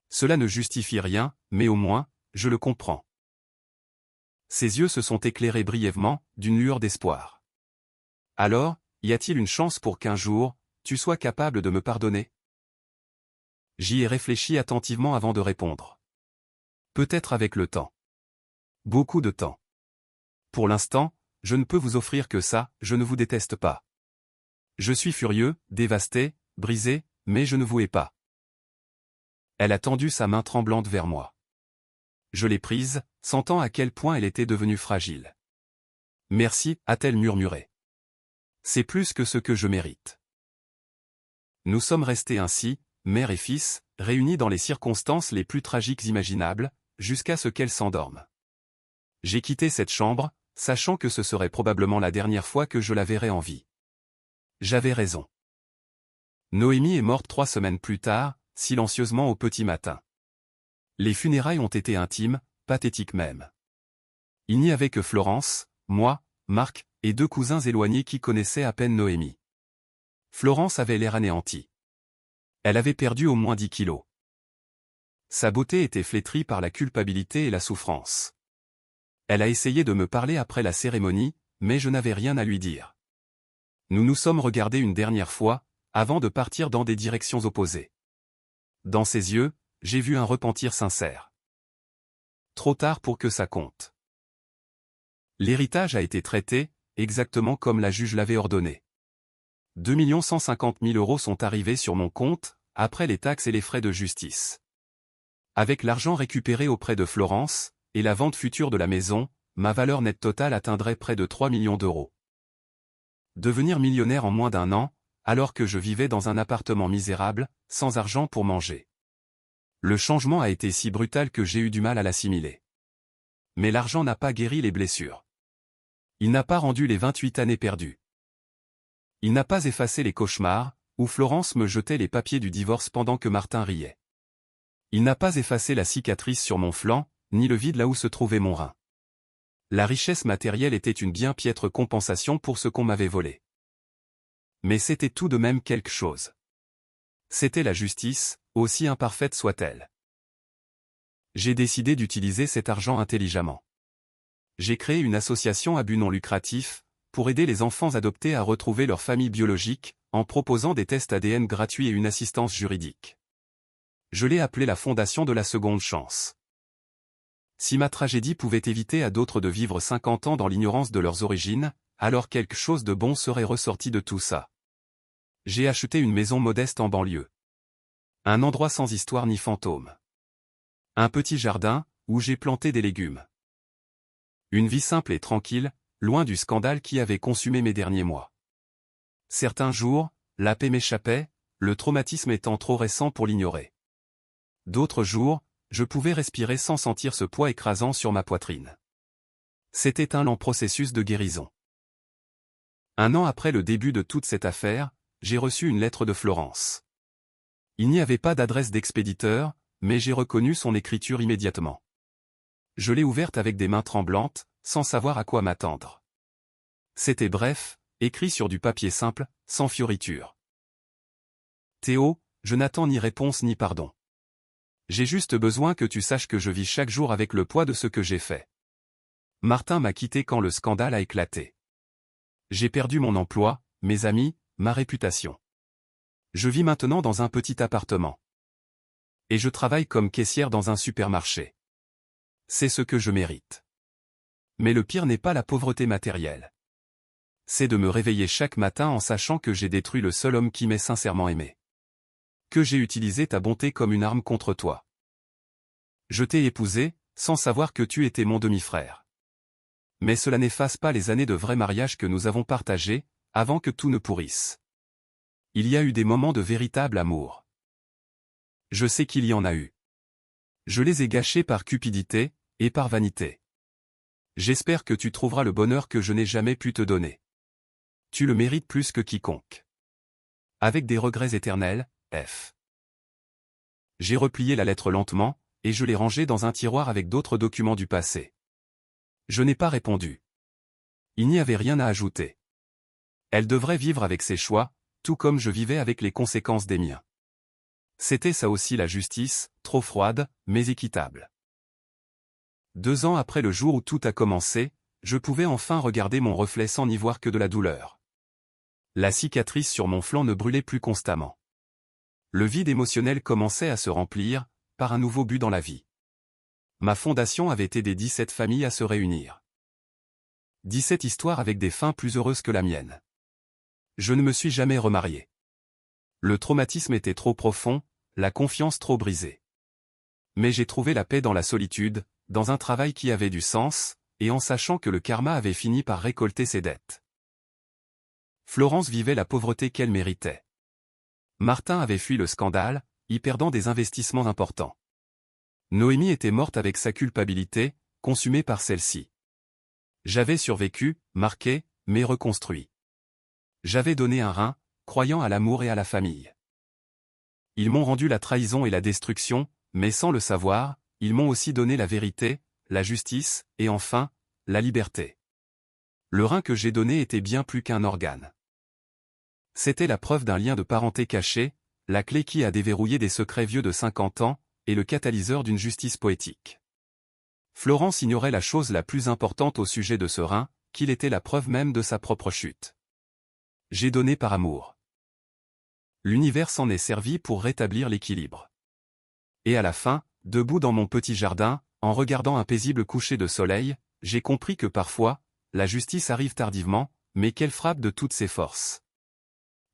Cela ne justifie rien, mais au moins, je le comprends. Ses yeux se sont éclairés brièvement, d'une lueur d'espoir. Alors, y a-t-il une chance pour qu'un jour, tu sois capable de me pardonner? J'y ai réfléchi attentivement avant de répondre. Peut-être avec le temps. Beaucoup de temps. Pour l'instant, je ne peux vous offrir que ça, je ne vous déteste pas. Je suis furieux, dévasté, brisé, mais je ne vous hais pas. Elle a tendu sa main tremblante vers moi. Je l'ai prise, sentant à quel point elle était devenue fragile. Merci, a-t-elle murmuré. C'est plus que ce que je mérite. Nous sommes restés ainsi, mère et fils, réunis dans les circonstances les plus tragiques imaginables, jusqu'à ce qu'elle s'endorme. J'ai quitté cette chambre, sachant que ce serait probablement la dernière fois que je la verrais en vie. J'avais raison. Noémie est morte 3 semaines plus tard, silencieusement au petit matin. Les funérailles ont été intimes, pathétiques même. Il n'y avait que Florence, moi, Marc, et 2 cousins éloignés qui connaissaient à peine Noémie. Florence avait l'air anéantie. Elle avait perdu au moins 10 kilos. Sa beauté était flétrie par la culpabilité et la souffrance. Elle a essayé de me parler après la cérémonie, mais je n'avais rien à lui dire. Nous nous sommes regardés une dernière fois, avant de partir dans des directions opposées. Dans ses yeux, j'ai vu un repentir sincère. Trop tard pour que ça compte. L'héritage a été traité, exactement comme la juge l'avait ordonné. 2 150 000 € sont arrivés sur mon compte, après les taxes et les frais de justice. Avec l'argent récupéré auprès de Florence, et la vente future de la maison, ma valeur nette totale atteindrait près de 3 millions d'euros. Devenir millionnaire en moins d'1 an, alors que je vivais dans un appartement misérable, sans argent pour manger. Le changement a été si brutal que j'ai eu du mal à l'assimiler. Mais l'argent n'a pas guéri les blessures. Il n'a pas rendu les 28 années perdues. Il n'a pas effacé les cauchemars, où Florence me jetait les papiers du divorce pendant que Martin riait. Il n'a pas effacé la cicatrice sur mon flanc, ni le vide là où se trouvait mon rein. La richesse matérielle était une bien piètre compensation pour ce qu'on m'avait volé. Mais c'était tout de même quelque chose. C'était la justice, aussi imparfaite soit-elle. J'ai décidé d'utiliser cet argent intelligemment. J'ai créé une association à but non lucratif, pour aider les enfants adoptés à retrouver leur famille biologique, en proposant des tests ADN gratuits et une assistance juridique. Je l'ai appelée la Fondation de la Seconde Chance. Si ma tragédie pouvait éviter à d'autres de vivre 50 ans dans l'ignorance de leurs origines, alors quelque chose de bon serait ressorti de tout ça. J'ai acheté une maison modeste en banlieue. Un endroit sans histoire ni fantôme. Un petit jardin, où j'ai planté des légumes. Une vie simple et tranquille, loin du scandale qui avait consumé mes derniers mois. Certains jours, la paix m'échappait, le traumatisme étant trop récent pour l'ignorer. D'autres jours, je pouvais respirer sans sentir ce poids écrasant sur ma poitrine. C'était un lent processus de guérison. 1 an après le début de toute cette affaire, j'ai reçu une lettre de Florence. Il n'y avait pas d'adresse d'expéditeur, mais j'ai reconnu son écriture immédiatement. Je l'ai ouverte avec des mains tremblantes, sans savoir à quoi m'attendre. C'était bref, écrit sur du papier simple, sans fioriture. Théo, je n'attends ni réponse ni pardon. J'ai juste besoin que tu saches que je vis chaque jour avec le poids de ce que j'ai fait. Martin m'a quitté quand le scandale a éclaté. J'ai perdu mon emploi, mes amis, ma réputation. Je vis maintenant dans un petit appartement. Et je travaille comme caissière dans un supermarché. C'est ce que je mérite. Mais le pire n'est pas la pauvreté matérielle. C'est de me réveiller chaque matin en sachant que j'ai détruit le seul homme qui m'ait sincèrement aimé. Que j'ai utilisé ta bonté comme une arme contre toi. Je t'ai épousé, sans savoir que tu étais mon demi-frère. Mais cela n'efface pas les années de vrai mariage que nous avons partagées, avant que tout ne pourrisse. Il y a eu des moments de véritable amour. Je sais qu'il y en a eu. Je les ai gâchés par cupidité, et par vanité. J'espère que tu trouveras le bonheur que je n'ai jamais pu te donner. Tu le mérites plus que quiconque. Avec des regrets éternels, F. J'ai replié la lettre lentement, et je l'ai rangée dans un tiroir avec d'autres documents du passé. Je n'ai pas répondu. Il n'y avait rien à ajouter. Elle devrait vivre avec ses choix, tout comme je vivais avec les conséquences des miens. C'était ça aussi la justice, trop froide, mais équitable. 2 ans après le jour où tout a commencé, je pouvais enfin regarder mon reflet sans n'y voir que de la douleur. La cicatrice sur mon flanc ne brûlait plus constamment. Le vide émotionnel commençait à se remplir, par un nouveau but dans la vie. Ma fondation avait aidé 17 familles à se réunir. 17 histoires avec des fins plus heureuses que la mienne. Je ne me suis jamais remarié. Le traumatisme était trop profond, la confiance trop brisée. Mais j'ai trouvé la paix dans la solitude, dans un travail qui avait du sens, et en sachant que le karma avait fini par récolter ses dettes. Florence vivait la pauvreté qu'elle méritait. Martin avait fui le scandale, y perdant des investissements importants. Noémie était morte avec sa culpabilité, consumée par celle-ci. J'avais survécu, marqué, mais reconstruit. J'avais donné un rein, croyant à l'amour et à la famille. Ils m'ont rendu la trahison et la destruction, mais sans le savoir, ils m'ont aussi donné la vérité, la justice, et enfin, la liberté. Le rein que j'ai donné était bien plus qu'un organe. C'était la preuve d'un lien de parenté caché, la clé qui a déverrouillé des secrets vieux de 50 ans, et le catalyseur d'une justice poétique. Florence ignorait la chose la plus importante au sujet de ce rein, qu'il était la preuve même de sa propre chute. J'ai donné par amour. L'univers s'en est servi pour rétablir l'équilibre. Et à la fin, debout dans mon petit jardin, en regardant un paisible coucher de soleil, j'ai compris que parfois, la justice arrive tardivement, mais qu'elle frappe de toutes ses forces.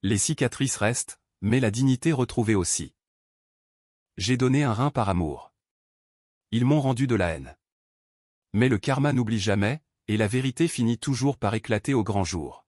Les cicatrices restent, mais la dignité retrouvée aussi. J'ai donné un rein par amour. Ils m'ont rendu de la haine. Mais le karma n'oublie jamais, et la vérité finit toujours par éclater au grand jour.